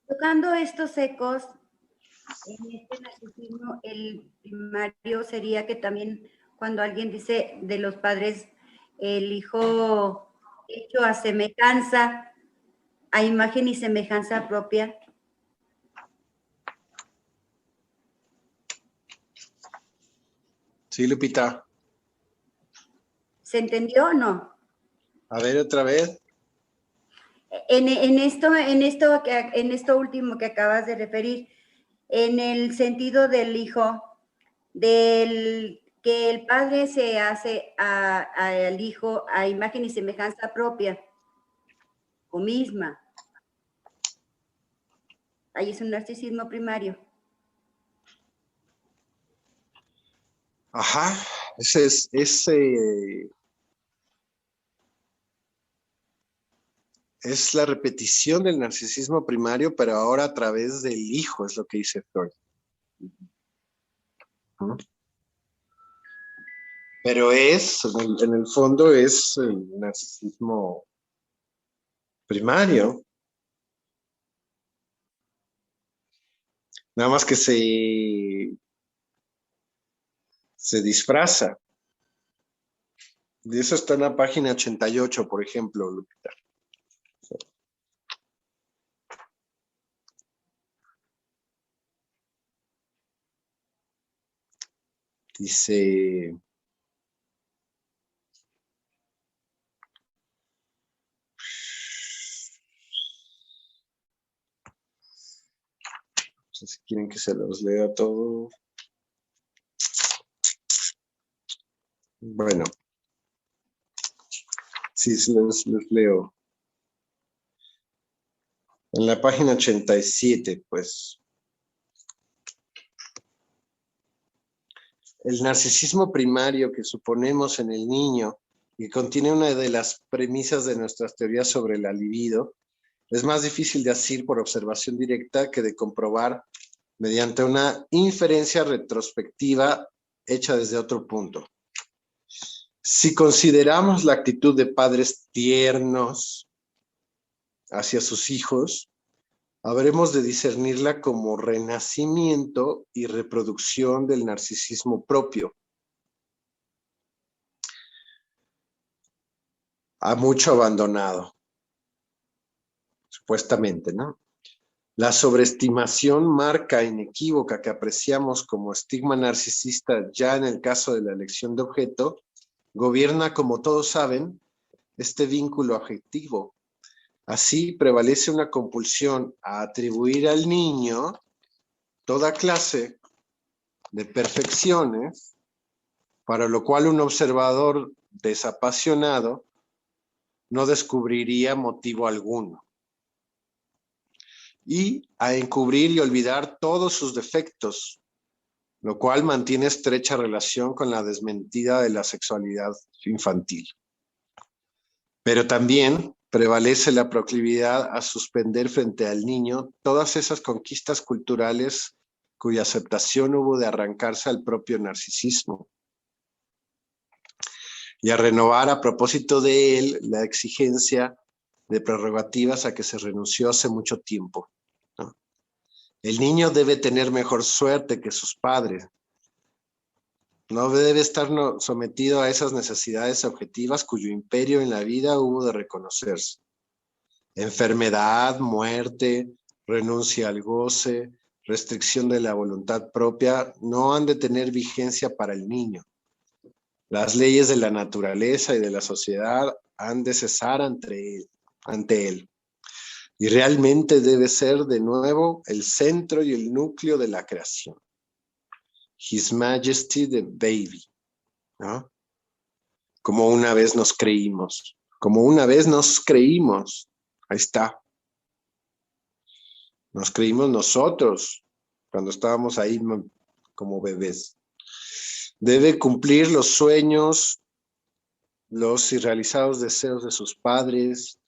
Tocando estos ecos, en este narcisismo, el primario sería que también cuando alguien dice de los padres, el hijo hecho a semejanza, a imagen y semejanza propia. Sí, Lupita. ¿Se entendió o no? A ver, otra vez. En esto último que acabas de referir, en el sentido del hijo, del que el padre se hace al hijo a imagen y semejanza propia o misma. Ahí es un narcisismo primario. Ajá, es la repetición del narcisismo primario, pero ahora a través del hijo, es lo que dice Freud. Pero en el fondo es el narcisismo primario. Nada más que se disfraza. Y eso está en la página 88, por ejemplo, Lupita. Dice, no sé si quieren que se los lea todo. Bueno, sí, les leo. En la página 87, pues. El narcisismo primario que suponemos en el niño y contiene una de las premisas de nuestras teorías sobre la libido, es más difícil de asir por observación directa que de comprobar mediante una inferencia retrospectiva hecha desde otro punto. Si consideramos la actitud de padres tiernos hacia sus hijos, habremos de discernirla como renacimiento y reproducción del narcisismo propio. A mucho abandonado, supuestamente, ¿no? La sobreestimación marca inequívoca que apreciamos como estigma narcisista ya en el caso de la elección de objeto, gobierna, como todos saben, este vínculo afectivo. Así prevalece una compulsión a atribuir al niño toda clase de perfecciones, para lo cual un observador desapasionado no descubriría motivo alguno, y a encubrir y olvidar todos sus defectos, lo cual mantiene estrecha relación con la desmentida de la sexualidad infantil. Pero también prevalece la proclividad a suspender frente al niño todas esas conquistas culturales cuya aceptación hubo de arrancarse al propio narcisismo, y a renovar a propósito de él la exigencia de prerrogativas a que se renunció hace mucho tiempo, ¿no? El niño debe tener mejor suerte que sus padres. No debe estar sometido a esas necesidades objetivas cuyo imperio en la vida hubo de reconocerse. Enfermedad, muerte, renuncia al goce, restricción de la voluntad propia no han de tener vigencia para el niño. Las leyes de la naturaleza y de la sociedad han de cesar ante él. Y realmente debe ser de nuevo el centro y el núcleo de la creación. His Majesty the Baby, ¿no? Como una vez nos creímos. Ahí está. Nos creímos nosotros cuando estábamos ahí como bebés. Debe cumplir los sueños, los irrealizados deseos de sus padres.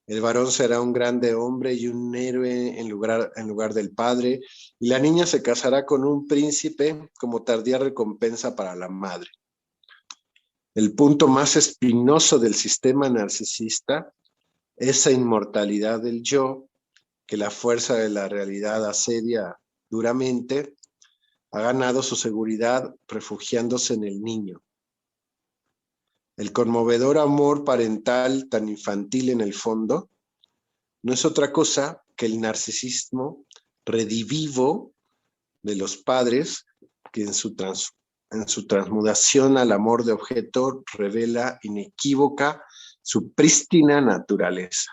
El varón será un grande hombre y un héroe en lugar del padre, y la niña se casará con un príncipe como tardía recompensa para la madre. El punto más espinoso del sistema narcisista, esa inmortalidad del yo, que la fuerza de la realidad asedia duramente, ha ganado su seguridad refugiándose en el niño. El conmovedor amor parental tan infantil en el fondo no es otra cosa que el narcisismo redivivo de los padres que en su transmutación al amor de objeto revela inequívoca su prístina naturaleza.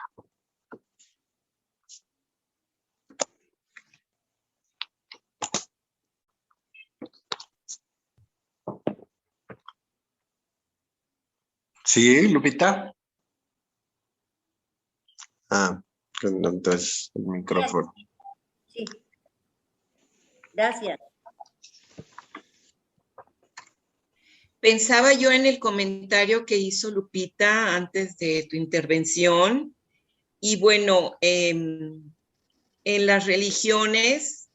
¿Sí, Lupita? Entonces el micrófono. Sí. Gracias. Pensaba yo en el comentario que hizo Lupita antes de tu intervención, y bueno, en las religiones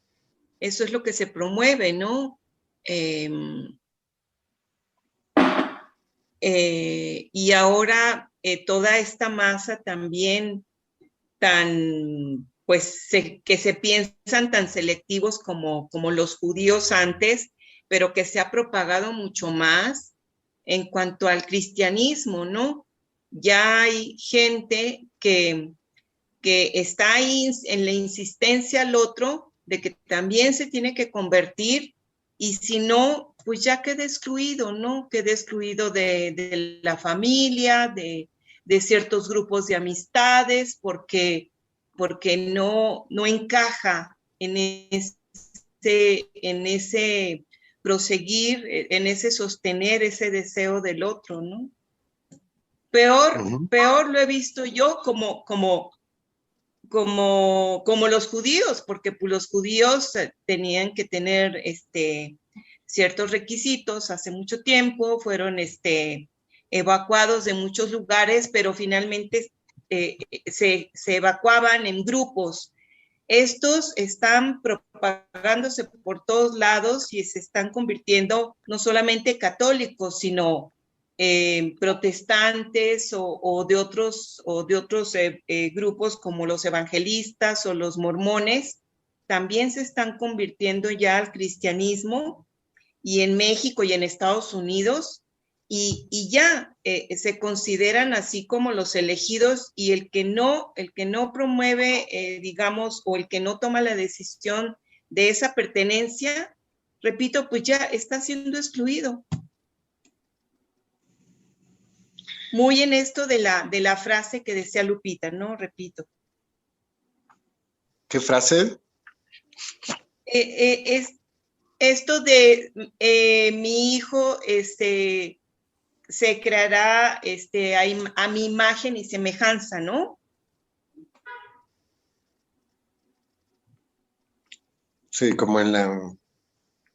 eso es lo que se promueve, ¿no? Y ahora toda esta masa también tan, pues, que se piensan tan selectivos como los judíos antes, pero que se ha propagado mucho más en cuanto al cristianismo, ¿no? Ya hay gente que está ahí en la insistencia al otro de que también se tiene que convertir, y si no, pues ya queda excluido, ¿no? Queda excluido de la familia, de ciertos grupos de amistades, porque no encaja en ese proseguir, en ese sostener ese deseo del otro, ¿no? Peor lo he visto yo como los judíos, porque pues, los judíos tenían que tener ciertos requisitos hace mucho tiempo, fueron evacuados de muchos lugares, pero finalmente se evacuaban en grupos. Estos están propagándose por todos lados y se están convirtiendo no solamente católicos, sino protestantes o de otros grupos como los evangelistas o los mormones, también se están convirtiendo ya al cristianismo, y en México y en Estados Unidos, y ya se consideran así como los elegidos, y el que no promueve, digamos, o el que no toma la decisión de esa pertenencia, repito, pues ya está siendo excluido. Muy en esto de la frase que decía Lupita, ¿no? Repito. ¿Qué frase? Es esto de mi hijo se creará a mi imagen y semejanza, ¿no? Sí, como en la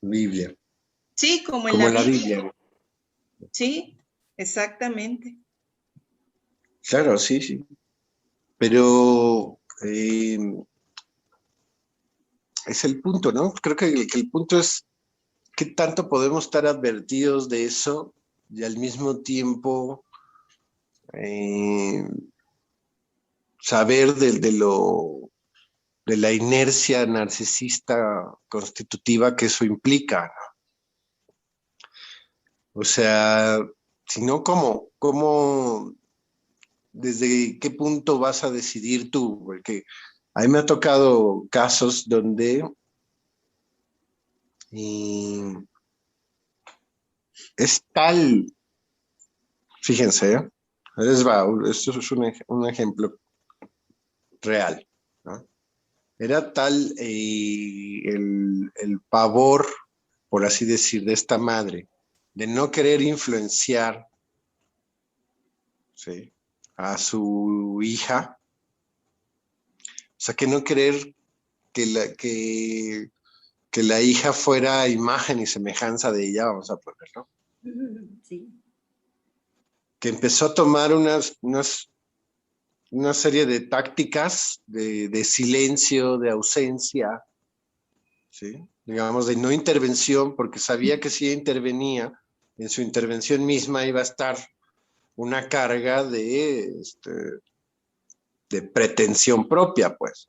Biblia. Sí, como en la Biblia. Sí, exactamente. Claro, sí. Pero es el punto, ¿no? Creo que el punto es qué tanto podemos estar advertidos de eso y al mismo tiempo saber de la inercia narcisista constitutiva que eso implica, ¿no? O sea, si no, ¿cómo, desde qué punto vas a decidir tú? Porque a mí me ha tocado casos donde es tal, fíjense, esto es un ejemplo real, ¿no? Era tal el pavor, por así decir, de esta madre, de no querer influenciar, ¿sí?, a su hija, o sea, que no querer que la hija fuera imagen y semejanza de ella, vamos a ponerlo. Sí. Que empezó a tomar una serie de tácticas de silencio, de ausencia, ¿sí?, digamos, de no intervención, porque sabía que si ella intervenía, en su intervención misma iba a estar una carga de pretensión propia, pues.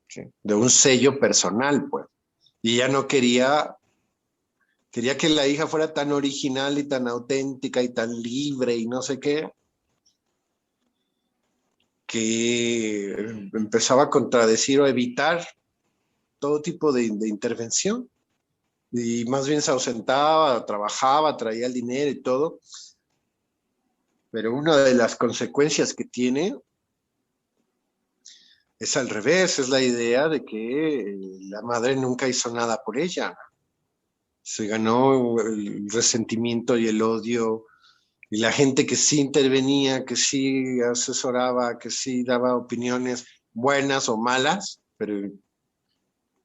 ¿sí? De un sello personal, pues. Y ella no quería que la hija fuera tan original y tan auténtica y tan libre y no sé qué, que empezaba a contradecir o evitar todo tipo de intervención. Y más bien se ausentaba, trabajaba, traía el dinero y todo. Pero una de las consecuencias que tiene es al revés, es la idea de que la madre nunca hizo nada por ella. Se ganó el resentimiento y el odio, y la gente que sí intervenía, que sí asesoraba, que sí daba opiniones buenas o malas, pero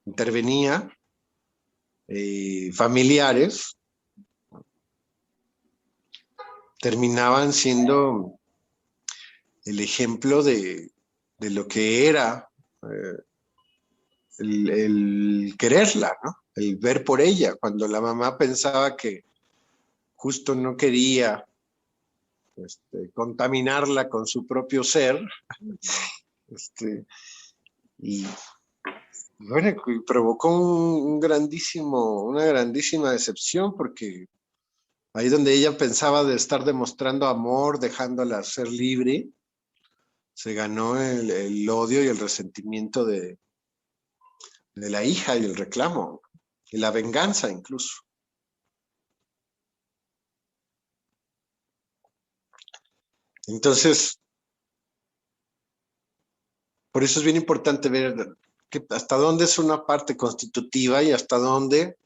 intervenía, familiares, terminaban siendo el ejemplo de lo que era el quererla, ¿no? El ver por ella, cuando la mamá pensaba que justo no quería contaminarla con su propio ser, y bueno, provocó una grandísima decepción, porque ahí donde ella pensaba de estar demostrando amor, dejándola ser libre, se ganó el odio y el resentimiento de la hija y el reclamo, y la venganza incluso. Entonces, por eso es bien importante ver hasta dónde es una parte constitutiva y hasta dónde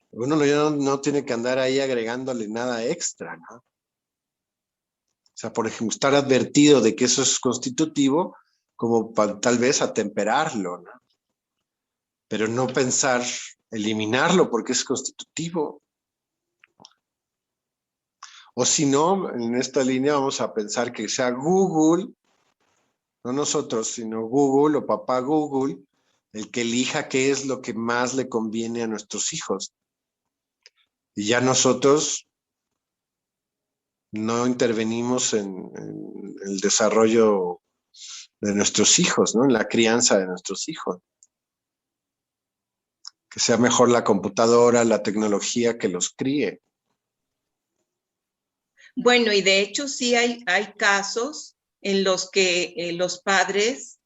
uno ya no tiene que andar ahí agregándole nada extra, ¿no? O sea, por ejemplo, estar advertido de que eso es constitutivo, como para tal vez atemperarlo, ¿no? Pero no pensar eliminarlo porque es constitutivo. O si no, en esta línea vamos a pensar que sea Google, no nosotros, sino Google o papá Google, el que elija qué es lo que más le conviene a nuestros hijos. Y ya nosotros no intervenimos en el desarrollo de nuestros hijos, ¿no? En la crianza de nuestros hijos. Que sea mejor la computadora, la tecnología que los críe. Bueno, y de hecho sí hay casos en los que los padres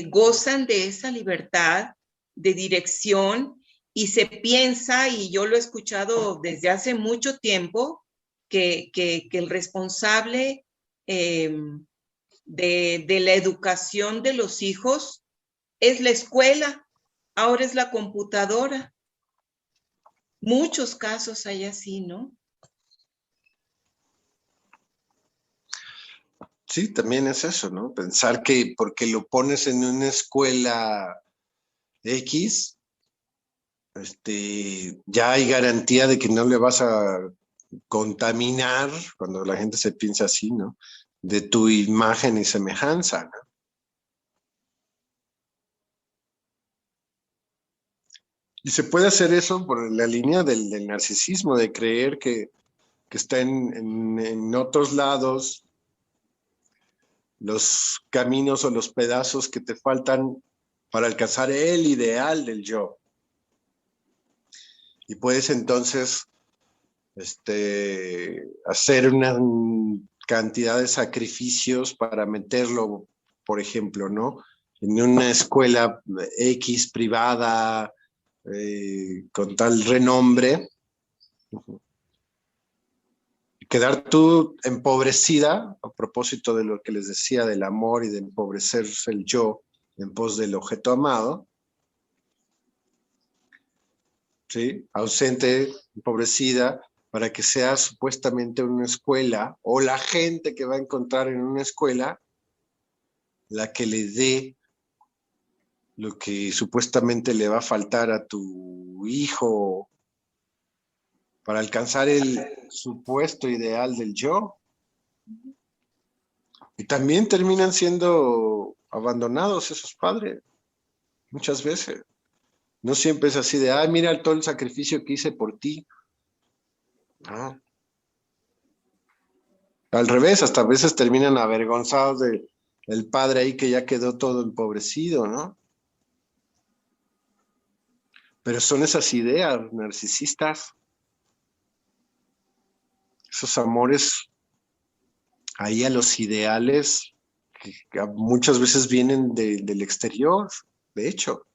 gozan de esa libertad de dirección y se piensa, y yo lo he escuchado desde hace mucho tiempo, que el responsable de la educación de los hijos es la escuela, ahora es la computadora. Muchos casos hay así, ¿no? Sí, también es eso, ¿no? Pensar que porque lo pones en una escuela X, ya hay garantía de que no le vas a contaminar, cuando la gente se piensa así, ¿no? De tu imagen y semejanza, ¿no? Y se puede hacer eso por la línea del narcisismo, de creer que está en otros lados los caminos o los pedazos que te faltan para alcanzar el ideal del yo. Y puedes entonces hacer una cantidad de sacrificios para meterlo, por ejemplo, ¿no? En una escuela X privada, con tal renombre, quedar tú empobrecida, a propósito de lo que les decía del amor y de empobrecerse el yo en pos del objeto amado, ¿sí? Ausente, empobrecida, para que sea supuestamente una escuela, o la gente que va a encontrar en una escuela, la que le dé lo que supuestamente le va a faltar a tu hijo para alcanzar el supuesto ideal del yo. Y también terminan siendo abandonados esos padres, muchas veces. No siempre es así de, ay, mira todo el sacrificio que hice por ti. No. Al revés, hasta a veces terminan avergonzados del padre ahí que ya quedó todo empobrecido, ¿no? Pero son esas ideas narcisistas, esos amores ahí a los ideales que muchas veces vienen del exterior, de hecho.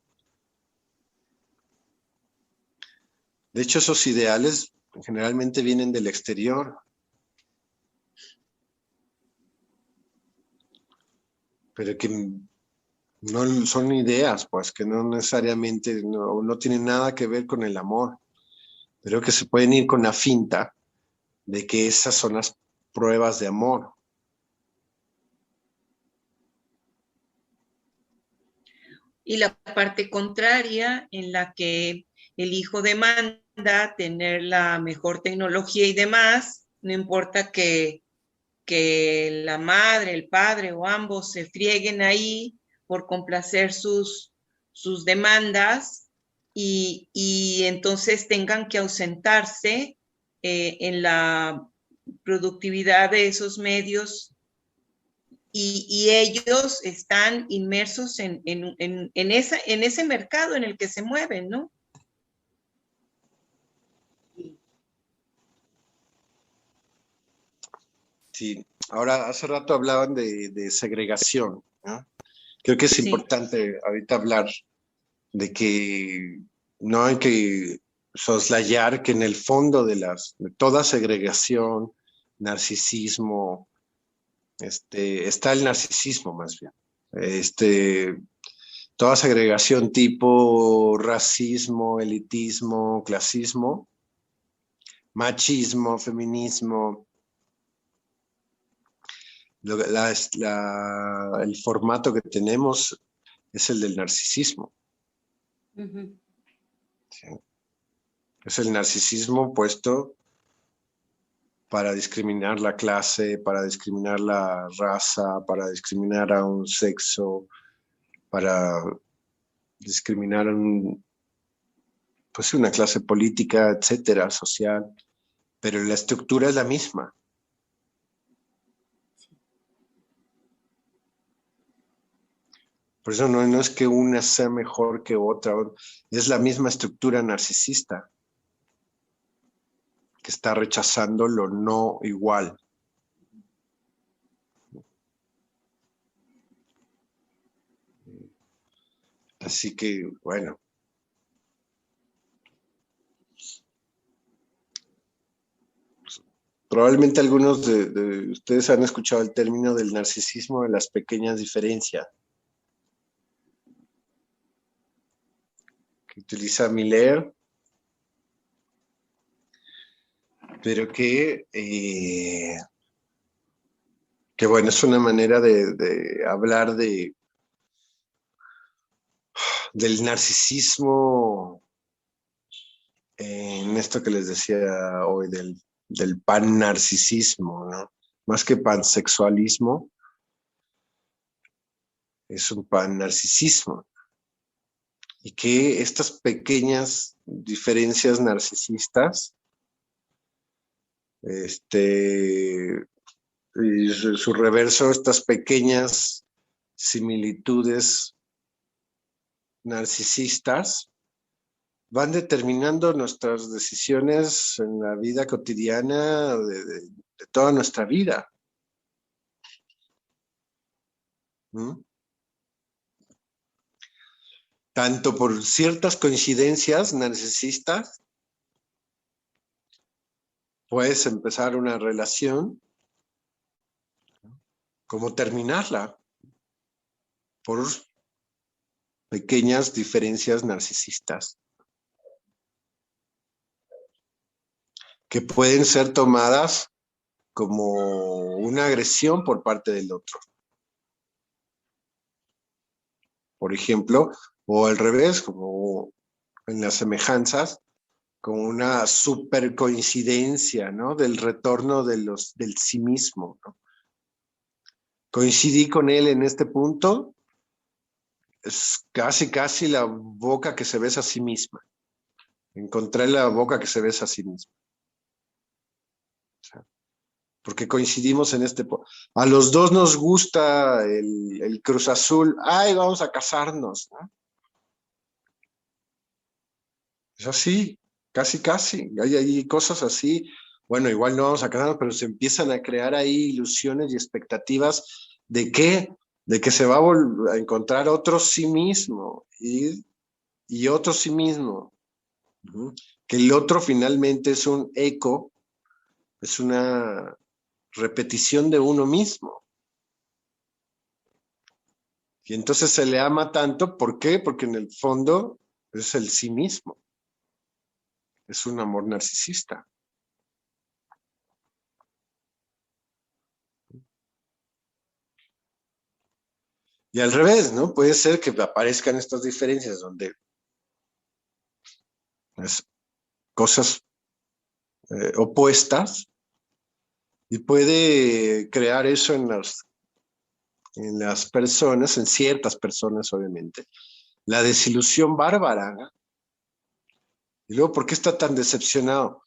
De hecho, esos ideales generalmente vienen del exterior. Pero que no son ideas, pues, que no necesariamente, no tienen nada que ver con el amor, pero que se pueden ir con la finta de que esas son las pruebas de amor. Y la parte contraria, en la que el hijo demanda tener la mejor tecnología y demás, no importa que la madre, el padre o ambos se frieguen ahí por complacer sus demandas y entonces tengan que ausentarse en la productividad de esos medios y ellos están inmersos en ese mercado en el que se mueven, ¿no? Sí, ahora hace rato hablaban de segregación, ¿no? Creo que es importante ahorita hablar de que no hay que soslayar que en el fondo de toda segregación, narcisismo, está el narcisismo más bien. Toda segregación tipo racismo, elitismo, clasismo, machismo, feminismo, el formato que tenemos es el del narcisismo. Uh-huh. ¿Sí? Es el narcisismo puesto para discriminar la clase, para discriminar la raza, para discriminar a un sexo, para discriminar a pues una clase política, etcétera, social, pero la estructura es la misma. Por eso no es que una sea mejor que otra, es la misma estructura narcisista que está rechazando lo no igual. Así que, bueno. Probablemente algunos de ustedes han escuchado el término del narcisismo de las pequeñas diferencias, que utiliza Miller, pero que bueno, es una manera de hablar del narcisismo en esto que les decía hoy, del pan-narcisismo, ¿no? Más que pansexualismo, es un pan-narcisismo. Y que estas pequeñas diferencias narcisistas, y su reverso, estas pequeñas similitudes narcisistas, van determinando nuestras decisiones en la vida cotidiana de toda nuestra vida. ¿Mm? Tanto por ciertas coincidencias narcisistas, puedes empezar una relación, como terminarla por pequeñas diferencias narcisistas que pueden ser tomadas como una agresión por parte del otro. Por ejemplo, o al revés, como en las semejanzas, como una super coincidencia, ¿no? Del retorno del sí mismo, ¿no? Coincidí con él en este punto, es casi la boca que se besa a sí misma. Encontré la boca que se besa a sí misma. O sea, porque coincidimos en este punto. A los dos nos gusta el Cruz Azul. ¡Ay, vamos a casarnos! ¿No? Es así, casi, casi. Hay cosas así. Bueno, igual no vamos a casarnos, pero se empiezan a crear ahí ilusiones y expectativas de qué, de que se va a encontrar otro sí mismo y otro sí mismo. Ujú. Que el otro finalmente es un eco, es una repetición de uno mismo. Y entonces se le ama tanto, ¿por qué? Porque en el fondo es el sí mismo, es un amor narcisista. Y al revés, ¿no? Puede ser que aparezcan estas diferencias donde es cosas opuestas y puede crear eso en las personas, en ciertas personas obviamente, la desilusión bárbara, ¿no? Y luego, ¿por qué está tan decepcionado?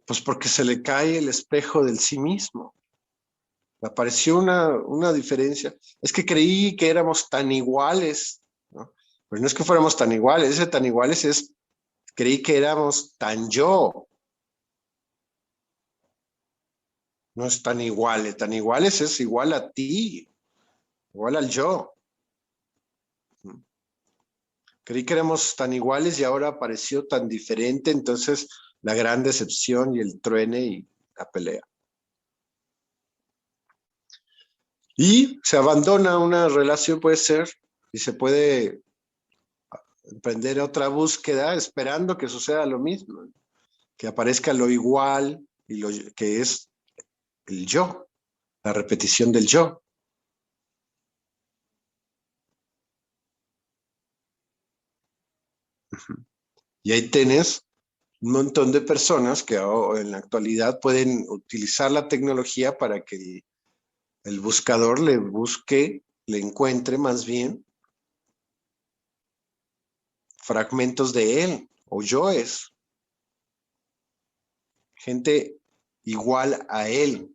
Pues porque se le cae el espejo del sí mismo. Apareció una diferencia. Es que creí que éramos tan iguales, ¿no? Pero no es que fuéramos tan iguales, ese tan iguales es, creí que éramos tan yo, no es tan iguales es igual a ti, igual al yo. Creí que éramos tan iguales y ahora apareció tan diferente, entonces la gran decepción y el truene y la pelea. Y se abandona una relación, puede ser, y se puede emprender otra búsqueda esperando que suceda lo mismo, que aparezca lo igual y lo que es el yo, la repetición del yo. Y ahí tenés un montón de personas que en la actualidad pueden utilizar la tecnología para que el buscador le busque, le encuentre más bien fragmentos de él o yoes, gente igual a él,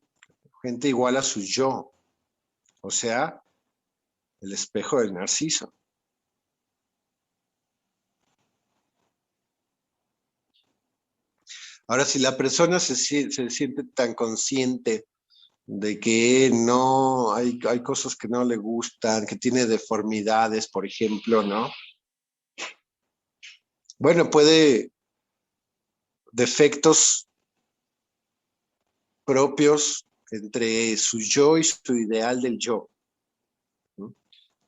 gente igual a su yo, o sea, el espejo del narciso. Ahora, si la persona se siente tan consciente de que no, hay cosas que no le gustan, que tiene deformidades, por ejemplo, ¿no? Bueno, puede defectos propios entre su yo y su ideal del yo, ¿no?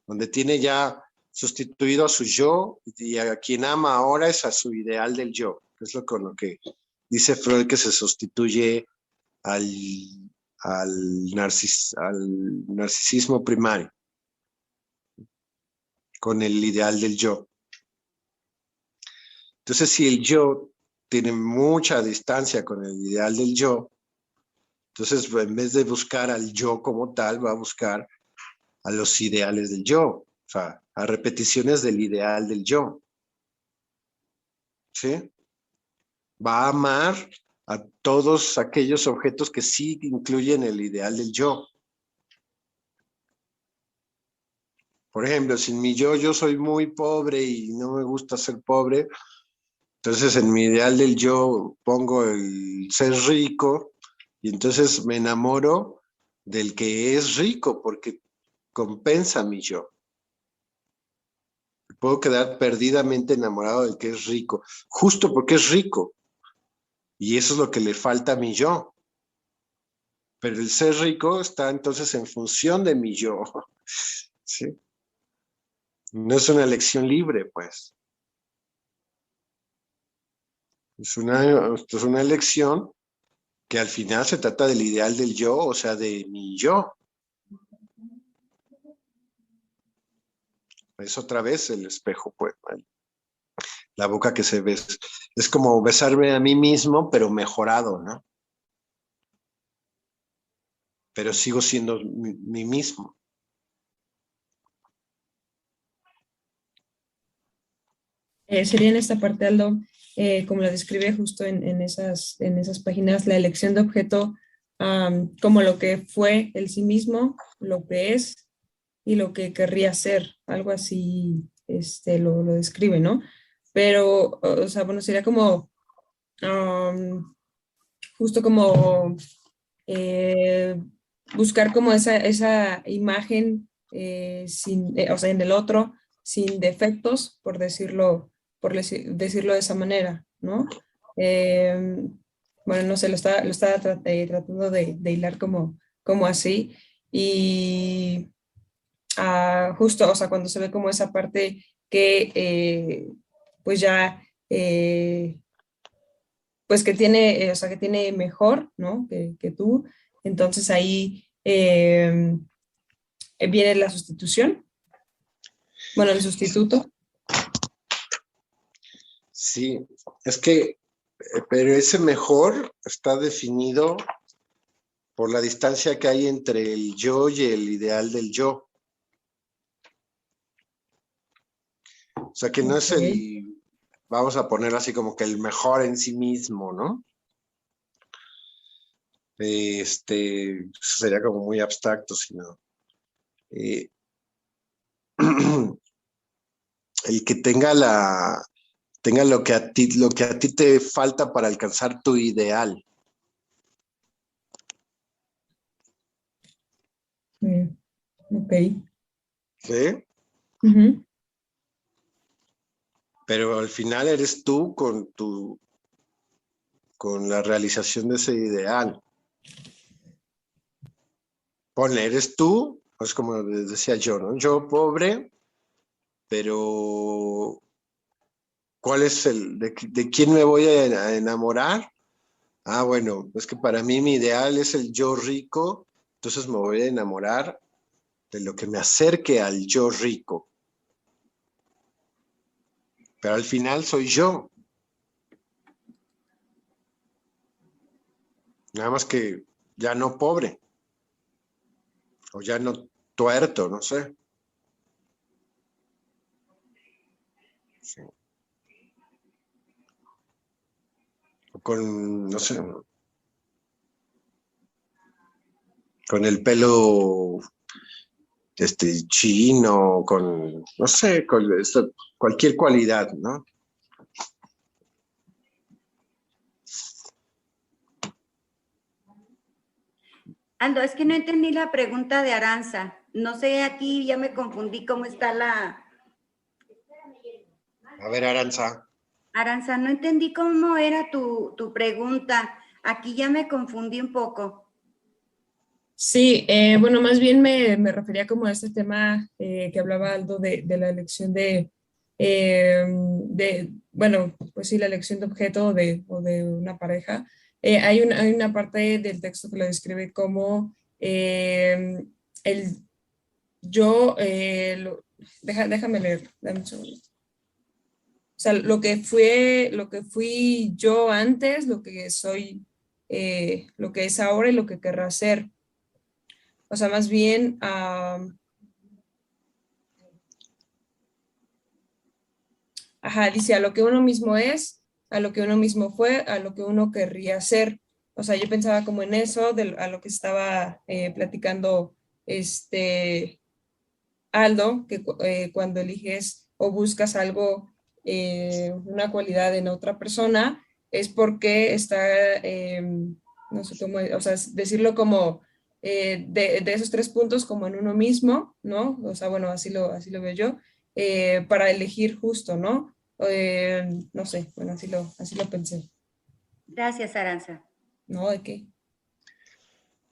Donde tiene ya sustituido a su yo y a quien ama ahora es a su ideal del yo, que es con lo que dice Freud que se sustituye al, al narcisismo primario, con el ideal del yo. Entonces, si el yo tiene mucha distancia con el ideal del yo, entonces en vez de buscar al yo como tal, va a buscar a los ideales del yo, o sea, a repeticiones del ideal del yo. ¿Sí? Va a amar a todos aquellos objetos que sí incluyen el ideal del yo. Por ejemplo, si en mi yo soy muy pobre y no me gusta ser pobre, entonces en mi ideal del yo pongo el ser rico y entonces me enamoro del que es rico porque compensa mi yo. Puedo quedar perdidamente enamorado del que es rico, justo porque es rico. Y eso es lo que le falta a mi yo. Pero el ser rico está entonces en función de mi yo. ¿Sí? No es una elección libre, pues. Es una elección que al final se trata del ideal del yo, o sea, de mi yo. Es otra vez el espejo, pues, la boca que se ve. Es como besarme a mí mismo, pero mejorado, ¿no? Pero sigo siendo mí mismo. Sería en esta parte, Aldo, como lo describe justo en esas páginas, la elección de objeto como lo que fue el sí mismo, lo que es y lo que querría ser, algo así lo describe, ¿no? pero, o sea, bueno, sería como, justo como buscar como esa imagen o sea, en el otro, sin defectos, decirlo de esa manera, ¿no? Eh, bueno, no sé, lo estaba tratando de hilar como así. Y justo, o sea, cuando se ve como esa parte que pues ya, pues que tiene, o sea, que tiene mejor, ¿no? Que tú. Entonces ahí viene la sustitución, bueno, el sustituto. Sí, es que, pero ese mejor está definido por la distancia que hay entre el yo y el ideal del yo. O sea, que no es Ok. vamos a poner así como que el mejor en sí mismo, ¿no? Sería como muy abstracto, sino eh, el que tenga lo que a ti te falta para alcanzar tu ideal. Ok. ¿Sí? Ujú. Pero al final eres tú con la realización de ese ideal. Ponle, eres tú, es como decía yo, ¿no? Yo pobre, pero ¿cuál es de quién me voy a enamorar? Ah, bueno, es que para mí mi ideal es el yo rico, entonces me voy a enamorar de lo que me acerque al yo rico. Pero al final soy yo, nada más que ya no pobre, o ya no tuerto, no sé. Sí. O con, no sé, con el pelo chino, con, no sé, cualquier cualidad, ¿no? Aldo, es que no entendí la pregunta de Aranza. No sé, aquí ya me confundí cómo está la... A ver, Aranza. Aranza, no entendí cómo era tu pregunta. Aquí ya me confundí un poco. Sí, bueno, más bien me refería como a este tema que hablaba Aldo de la elección bueno, pues sí, la elección de objeto o de una pareja. Hay una parte del texto que lo describe como el yo, déjame leer, dame un segundo. O sea, lo que fui yo antes, lo que soy, lo que es ahora y lo que querrá ser. O sea, más bien, dice a lo que uno mismo es, a lo que uno mismo fue, a lo que uno querría ser. O sea, yo pensaba como en eso, a lo que estaba platicando Aldo, que cuando eliges o buscas algo, una cualidad en otra persona, es porque está, no sé cómo, o sea, decirlo como de esos tres puntos como en uno mismo, ¿no? O sea, bueno, así lo veo yo, para elegir justo, ¿no? No sé, bueno, así lo pensé, Gracias, Aranza. ¿no? ¿De qué?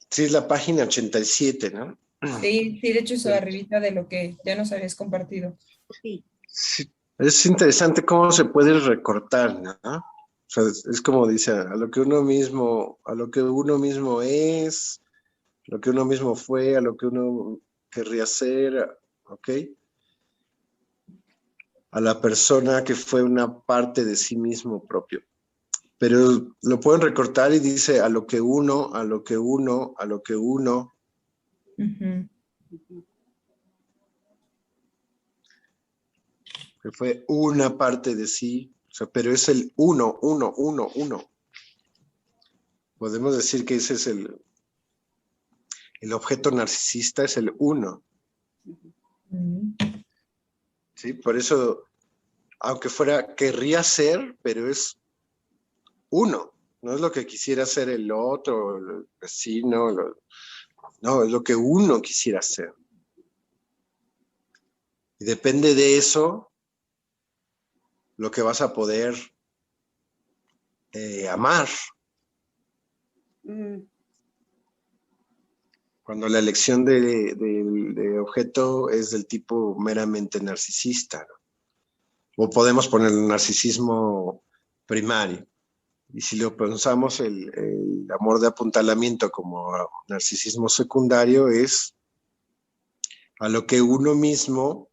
Sí, es la página 87, ¿no? Sí, sí, de hecho eso arribita de lo que ya nos habías compartido. Sí. Sí, es interesante cómo se puede recortar, ¿no? O sea, es como dice, a lo que uno mismo, a lo que uno mismo es, lo que uno mismo fue, a lo que uno querría ser, ¿ok? A la persona que fue una parte de sí mismo propio. Pero lo pueden recortar y dice a lo que uno, a lo que uno, a lo que uno, Ujú. que fue una parte de sí, o sea, pero es el uno, uno, uno, uno. Podemos decir que ese es el objeto narcisista, es el uno. Ujú. ¿Sí? Por eso aunque querría ser, pero es uno. No es lo que quisiera ser el otro, el vecino, no, es lo que uno quisiera ser. Y depende de eso lo que vas a poder amar. Cuando la elección de objeto es del tipo meramente narcisista, ¿no? O podemos poner el narcisismo primario. Y si lo pensamos, el amor de apuntalamiento como narcisismo secundario es a lo que uno mismo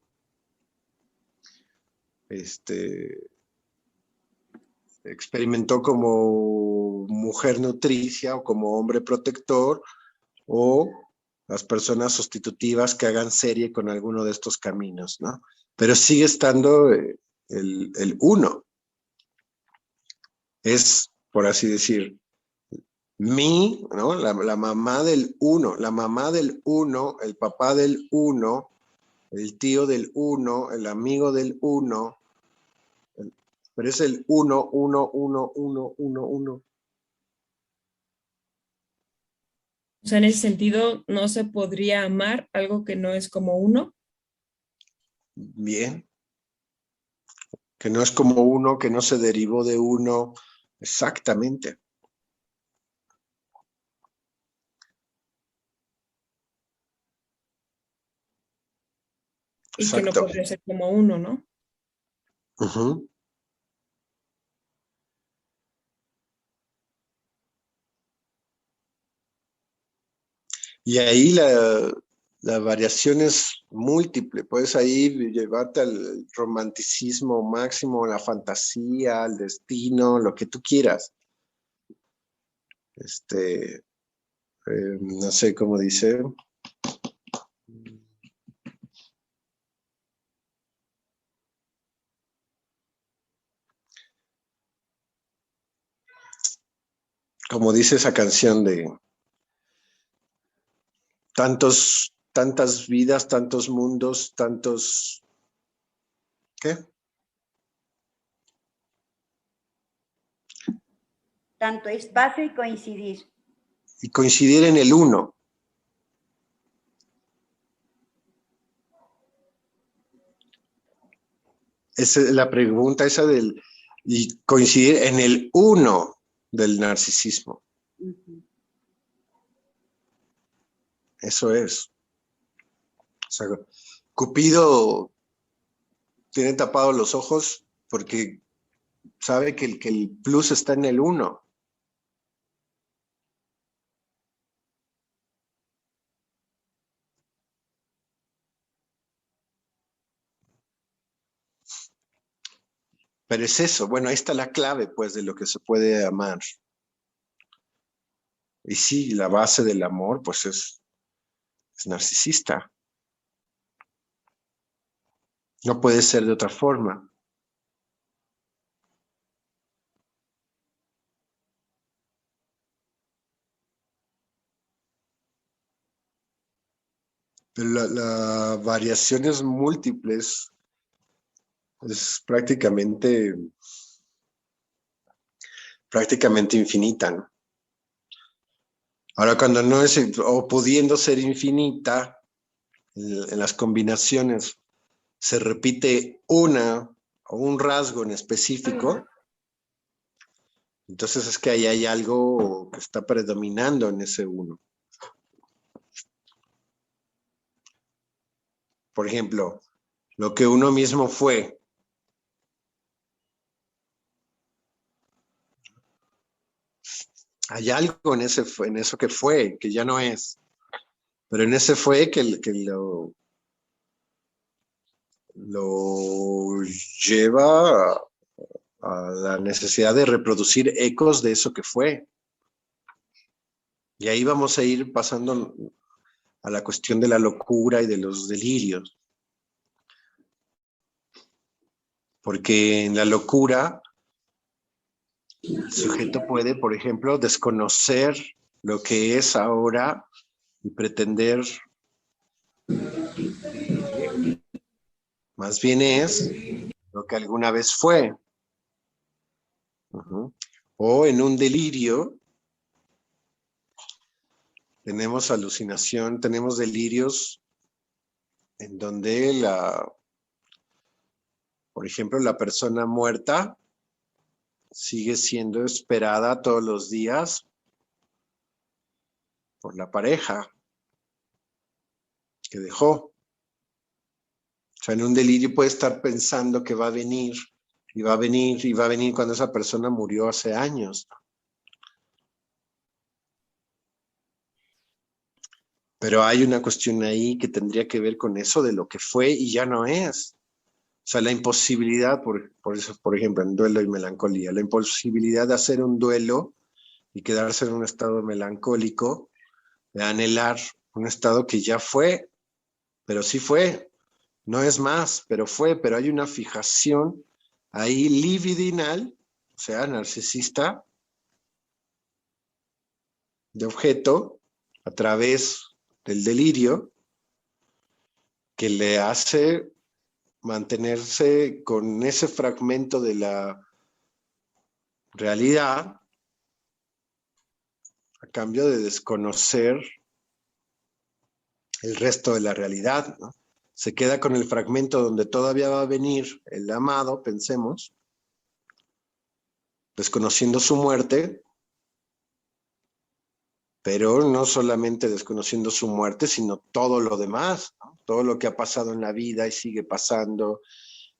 experimentó como mujer nutricia o como hombre protector, o las personas sustitutivas que hagan serie con alguno de estos caminos, ¿no? Pero sigue estando el uno. Es, por así decir, ¿no? La mamá del uno, el papá del uno, el tío del uno, el amigo del uno, pero es el uno, uno, uno, uno, uno, uno. O sea, en ese sentido, no se podría amar algo que no es como uno. Bien. Que no es como uno, que no se derivó de uno. Exactamente. Y que no Exacto. podría ser como uno, ¿no? Uh-huh. Y ahí la variación es múltiple. Puedes ahí llevarte al romanticismo máximo, la fantasía, al destino, lo que tú quieras. No sé cómo dice. Como dice esa canción de tantas vidas, tantos mundos, tantos... ¿Qué? Tanto espacio y coincidir. Y coincidir en el uno. Esa es la pregunta esa y coincidir en el uno del narcisismo. Uh-huh. Eso es. O sea, Cupido tiene tapados los ojos porque sabe que el plus está en el uno. Pero es eso, bueno, ahí está la clave, pues, de lo que se puede amar. Y sí, la base del amor, pues, es narcisista. No puede ser de otra forma. Pero la variaciones múltiples es prácticamente infinita, ¿no? Ahora, cuando no es, o pudiendo ser infinita, en las combinaciones se repite una o un rasgo en específico, entonces es que ahí hay algo que está predominando en ese uno. Por ejemplo, lo que uno mismo fue. Hay algo en eso que fue, que ya no es. Pero en ese fue que lo lleva a la necesidad de reproducir ecos de eso que fue. Y ahí vamos a ir pasando a la cuestión de la locura y de los delirios. Porque en la locura, el sujeto puede, por ejemplo, desconocer lo que es ahora y pretender más bien es lo que alguna vez fue. O en un delirio, tenemos alucinación, tenemos delirios en donde por ejemplo, la persona muerta sigue siendo esperada todos los días por la pareja que dejó. O sea, en un delirio puede estar pensando que va a venir, y va a venir, y va a venir cuando esa persona murió hace años. Pero hay una cuestión ahí que tendría que ver con eso de lo que fue y ya no es. O sea, la imposibilidad, por eso, por ejemplo, en duelo y melancolía, la imposibilidad de hacer un duelo y quedarse en un estado melancólico, de anhelar un estado que ya fue, pero sí fue, no es más, pero fue, pero hay una fijación ahí libidinal, o sea, narcisista, de objeto, a través del delirio, que le hace mantenerse con ese fragmento de la realidad a cambio de desconocer el resto de la realidad, ¿no? Se queda con el fragmento donde todavía va a venir el amado, pensemos, desconociendo su muerte, pero no solamente desconociendo su muerte, sino todo lo demás, ¿no? Todo lo que ha pasado en la vida y sigue pasando,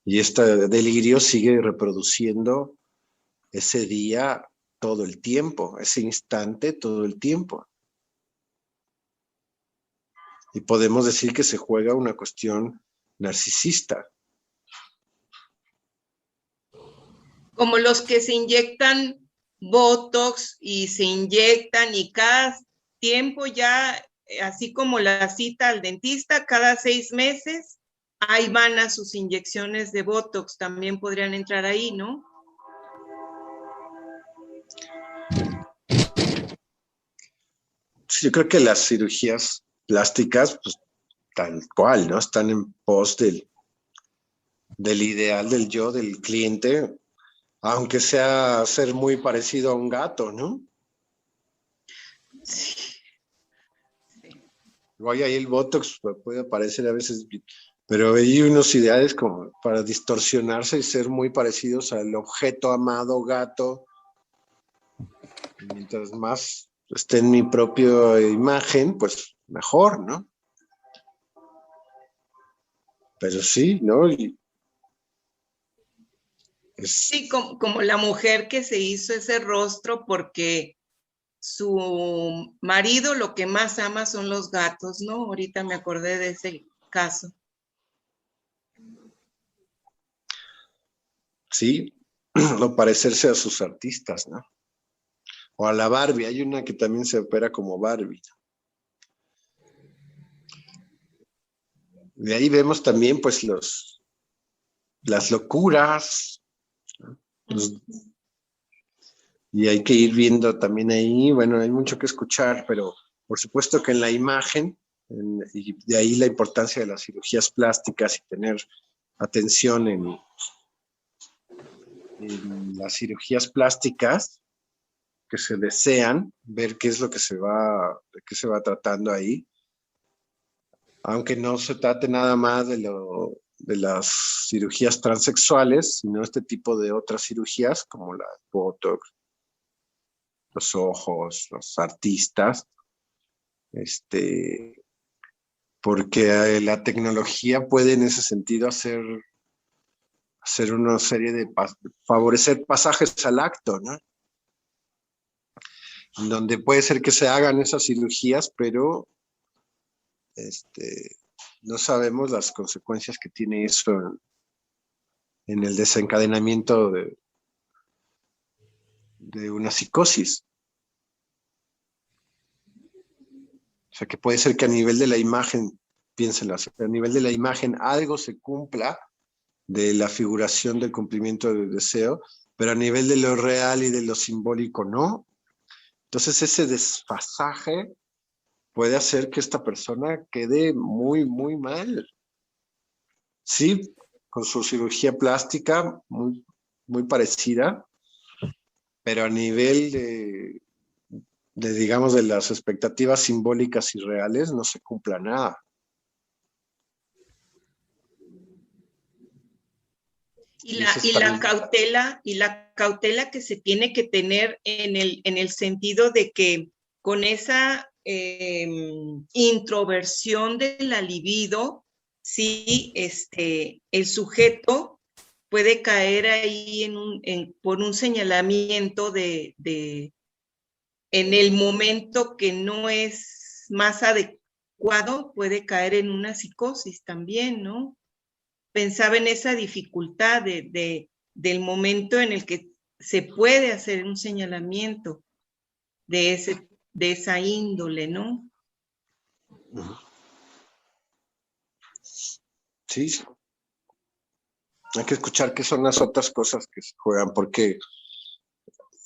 y este delirio sigue reproduciendo ese día todo el tiempo, ese instante todo el tiempo. Y podemos decir que se juega una cuestión narcisista. Como los que se inyectan Botox y se inyectan y cada tiempo ya, así como la cita al dentista, cada 6 meses, ahí van a sus inyecciones de Botox, también podrían entrar ahí, ¿no? Yo creo que las cirugías plásticas, pues tal cual, ¿no? Están en pos del ideal del yo, del cliente, aunque sea ser muy parecido a un gato, ¿no? Sí. Igual ahí el Botox puede parecer a veces, pero hay unos ideales como para distorsionarse y ser muy parecidos al objeto amado gato. Mientras más esté en mi propia imagen, pues mejor, ¿no? Pero sí, ¿no? Sí, como la mujer que se hizo ese rostro porque su marido lo que más ama son los gatos, ¿no? Ahorita me acordé de ese caso. Sí, o parecerse a sus artistas, ¿no? O a la Barbie, hay una que también se opera como Barbie. De ahí vemos también, pues, las locuras, ¿no? Y hay que ir viendo también ahí, bueno, hay mucho que escuchar, pero por supuesto que en la imagen, y de ahí la importancia de las cirugías plásticas y tener atención en las cirugías plásticas que se desean, ver qué es lo que de qué se va tratando ahí, aunque no se trate nada más de las cirugías transexuales, sino este tipo de otras cirugías como la Botox, los ojos, los artistas, porque la tecnología puede en ese sentido hacer una serie de favorecer pasajes al acto, ¿no? Donde puede ser que se hagan esas cirugías, pero no sabemos las consecuencias que tiene eso en el desencadenamiento de una psicosis. O sea, que puede ser que a nivel de la imagen, piénsenlo así, a nivel de la imagen algo se cumpla de la figuración del cumplimiento del deseo, pero a nivel de lo real y de lo simbólico no. Entonces ese desfasaje puede hacer que esta persona quede muy, muy mal. Sí, con su cirugía plástica, muy parecida, pero a nivel digamos, de las expectativas simbólicas y reales, no se cumpla nada. Y la cautela que se tiene que tener en el sentido de que con esa introversión de la libido, sí, el sujeto puede caer ahí por un señalamiento en el momento que no es más adecuado, puede caer en una psicosis también, ¿no? Pensaba en esa dificultad del momento en el que se puede hacer un señalamiento de esa índole, ¿no? Sí, hay que escuchar qué son las otras cosas que se juegan, porque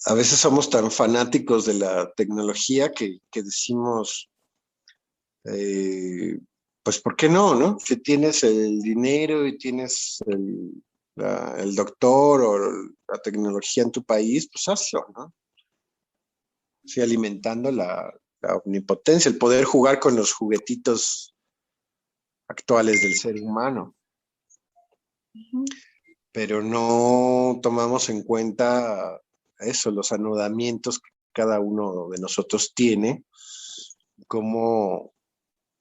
a veces somos tan fanáticos de la tecnología que decimos, pues, ¿por qué no, no? Si tienes el dinero y tienes el doctor o la tecnología en tu país, pues hazlo, ¿no? Sí, alimentando la omnipotencia, el poder jugar con los juguetitos actuales del ser humano. Pero no tomamos en cuenta eso, los anudamientos que cada uno de nosotros tiene, como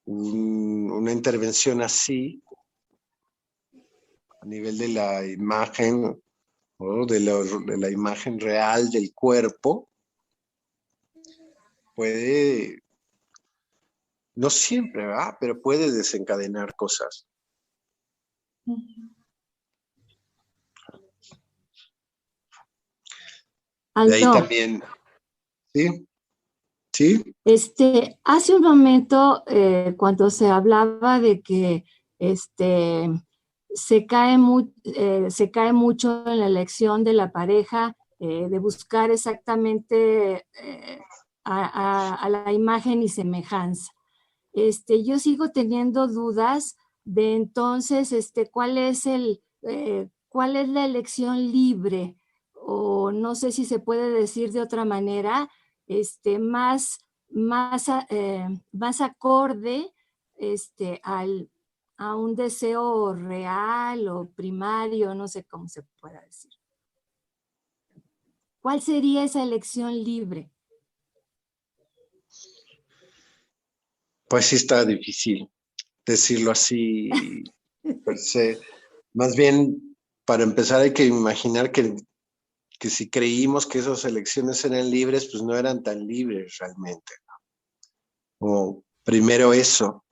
una intervención así, a nivel de la imagen, o de la imagen real del cuerpo, puede, no siempre, ¿verdad? Pero puede desencadenar cosas. De ahí también, ¿sí? ¿Sí? Hace un momento, cuando se hablaba de que se cae mucho en la elección de la pareja, de buscar exactamente a la imagen y semejanza. Yo sigo teniendo dudas de entonces ¿cuál es la elección libre? O no sé si se puede decir de otra manera, más acorde a un deseo real o primario, no sé cómo se pueda decir. ¿Cuál sería esa elección libre? Pues sí está difícil decirlo así per se. Más bien, para empezar hay que imaginar que si creímos que esas elecciones eran libres, pues no eran tan libres realmente, ¿no? Como primero eso.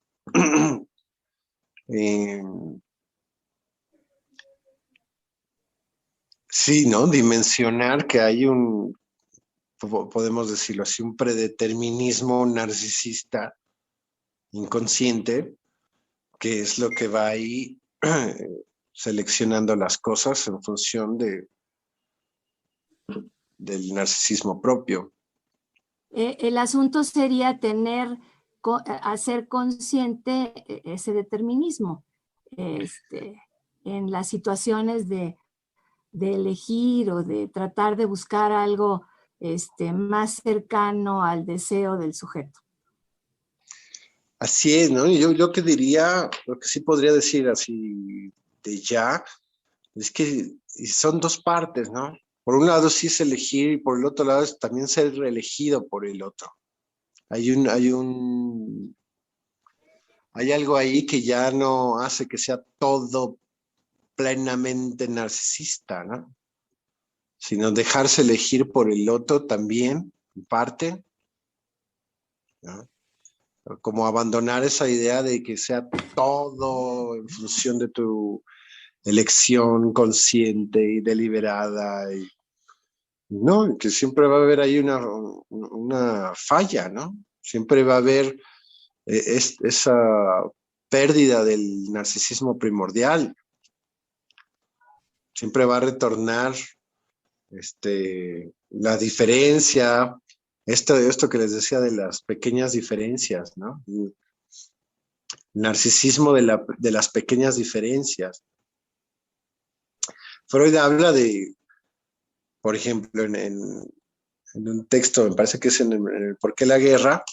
Sí, ¿no? Dimensionar que hay podemos decirlo así, un predeterminismo narcisista inconsciente, que es lo que va ahí seleccionando las cosas en función del narcisismo propio. El asunto sería hacer consciente ese determinismo en las situaciones de elegir o de tratar de buscar algo más cercano al deseo del sujeto. Así es, ¿no? Yo que diría, lo que sí podría decir así de ya, es que son dos partes, ¿no? Por un lado sí es elegir y por el otro lado es también ser reelegido por el otro. Hay algo ahí que ya no hace que sea todo plenamente narcisista, ¿no? Sino dejarse elegir por el otro también, en parte, ¿no? Como abandonar esa idea de que sea todo en función de tu elección consciente y deliberada. No, que siempre va a haber ahí una falla, ¿no? Siempre va a haber esa pérdida del narcisismo primordial. Siempre va a retornar la diferencia, esto que les decía de las pequeñas diferencias, ¿no? El narcisismo de las pequeñas diferencias. Freud habla de, por ejemplo, en un texto, me parece que es en el ¿Por qué la guerra?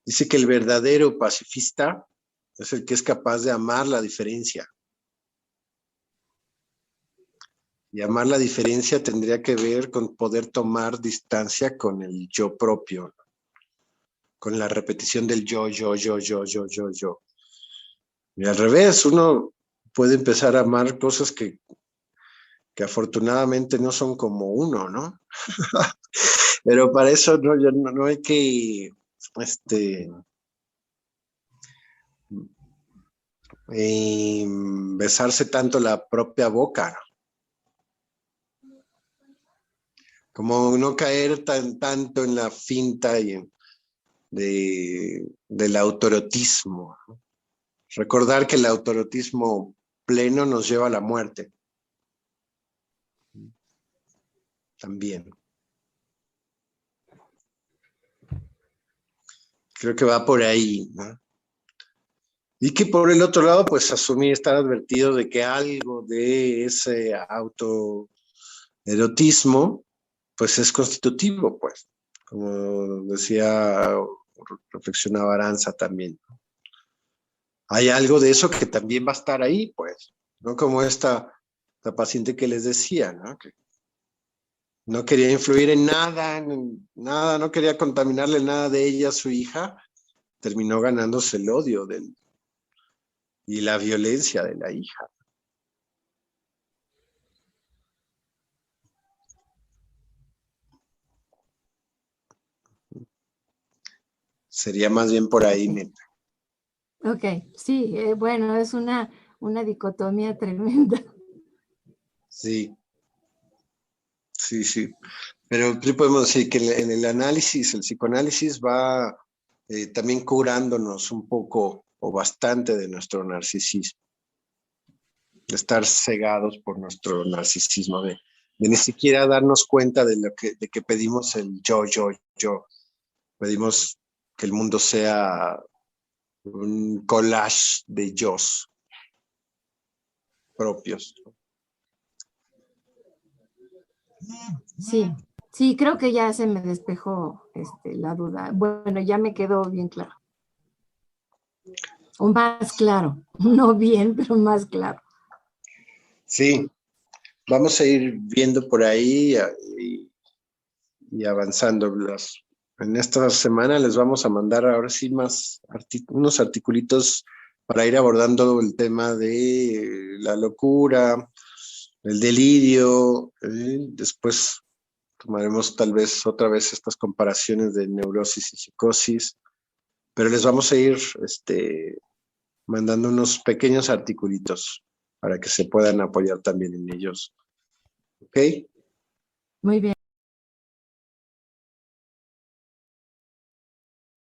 Dice que el verdadero pacifista es el que es capaz de amar la diferencia. Y amar la diferencia tendría que ver con poder tomar distancia con el yo propio, con la repetición del yo. Y al revés, uno puede empezar a amar cosas que afortunadamente no son como uno, ¿no? Pero para eso no hay que besarse tanto la propia boca, ¿no? Como no caer tanto en la finta del autoerotismo, ¿no? Recordar que el autoerotismo pleno nos lleva a la muerte. También. Creo que va por ahí, ¿no? Y que por el otro lado, pues asumir, estar advertido de que algo de ese autoerotismo, pues es constitutivo, pues. Como decía, reflexionaba Aranza también. Hay algo de eso que también va a estar ahí, pues. ¿No? Como esta paciente que les decía, ¿no? Que no quería influir en nada, no quería contaminarle nada de ella a su hija, terminó ganándose el odio y la violencia de la hija. Sería más bien por ahí, neta. Ok, sí, bueno, es una dicotomía tremenda. Sí. Pero sí podemos decir que en el análisis, el psicoanálisis va también curándonos un poco o bastante de nuestro narcisismo. De estar cegados por nuestro narcisismo, de ni siquiera darnos cuenta de que pedimos el yo. Pedimos que el mundo sea un collage de yos propios. Sí, creo que ya se me despejó la duda. Bueno, ya me quedó bien claro. O más claro, no bien, pero más claro. Sí, vamos a ir viendo por ahí y avanzando. En esta semana les vamos a mandar ahora sí unos articulitos para ir abordando el tema de la locura, el delirio. Después tomaremos tal vez otra vez estas comparaciones de neurosis y psicosis, pero les vamos a ir mandando unos pequeños articulitos para que se puedan apoyar también en ellos. ¿Ok? Muy bien.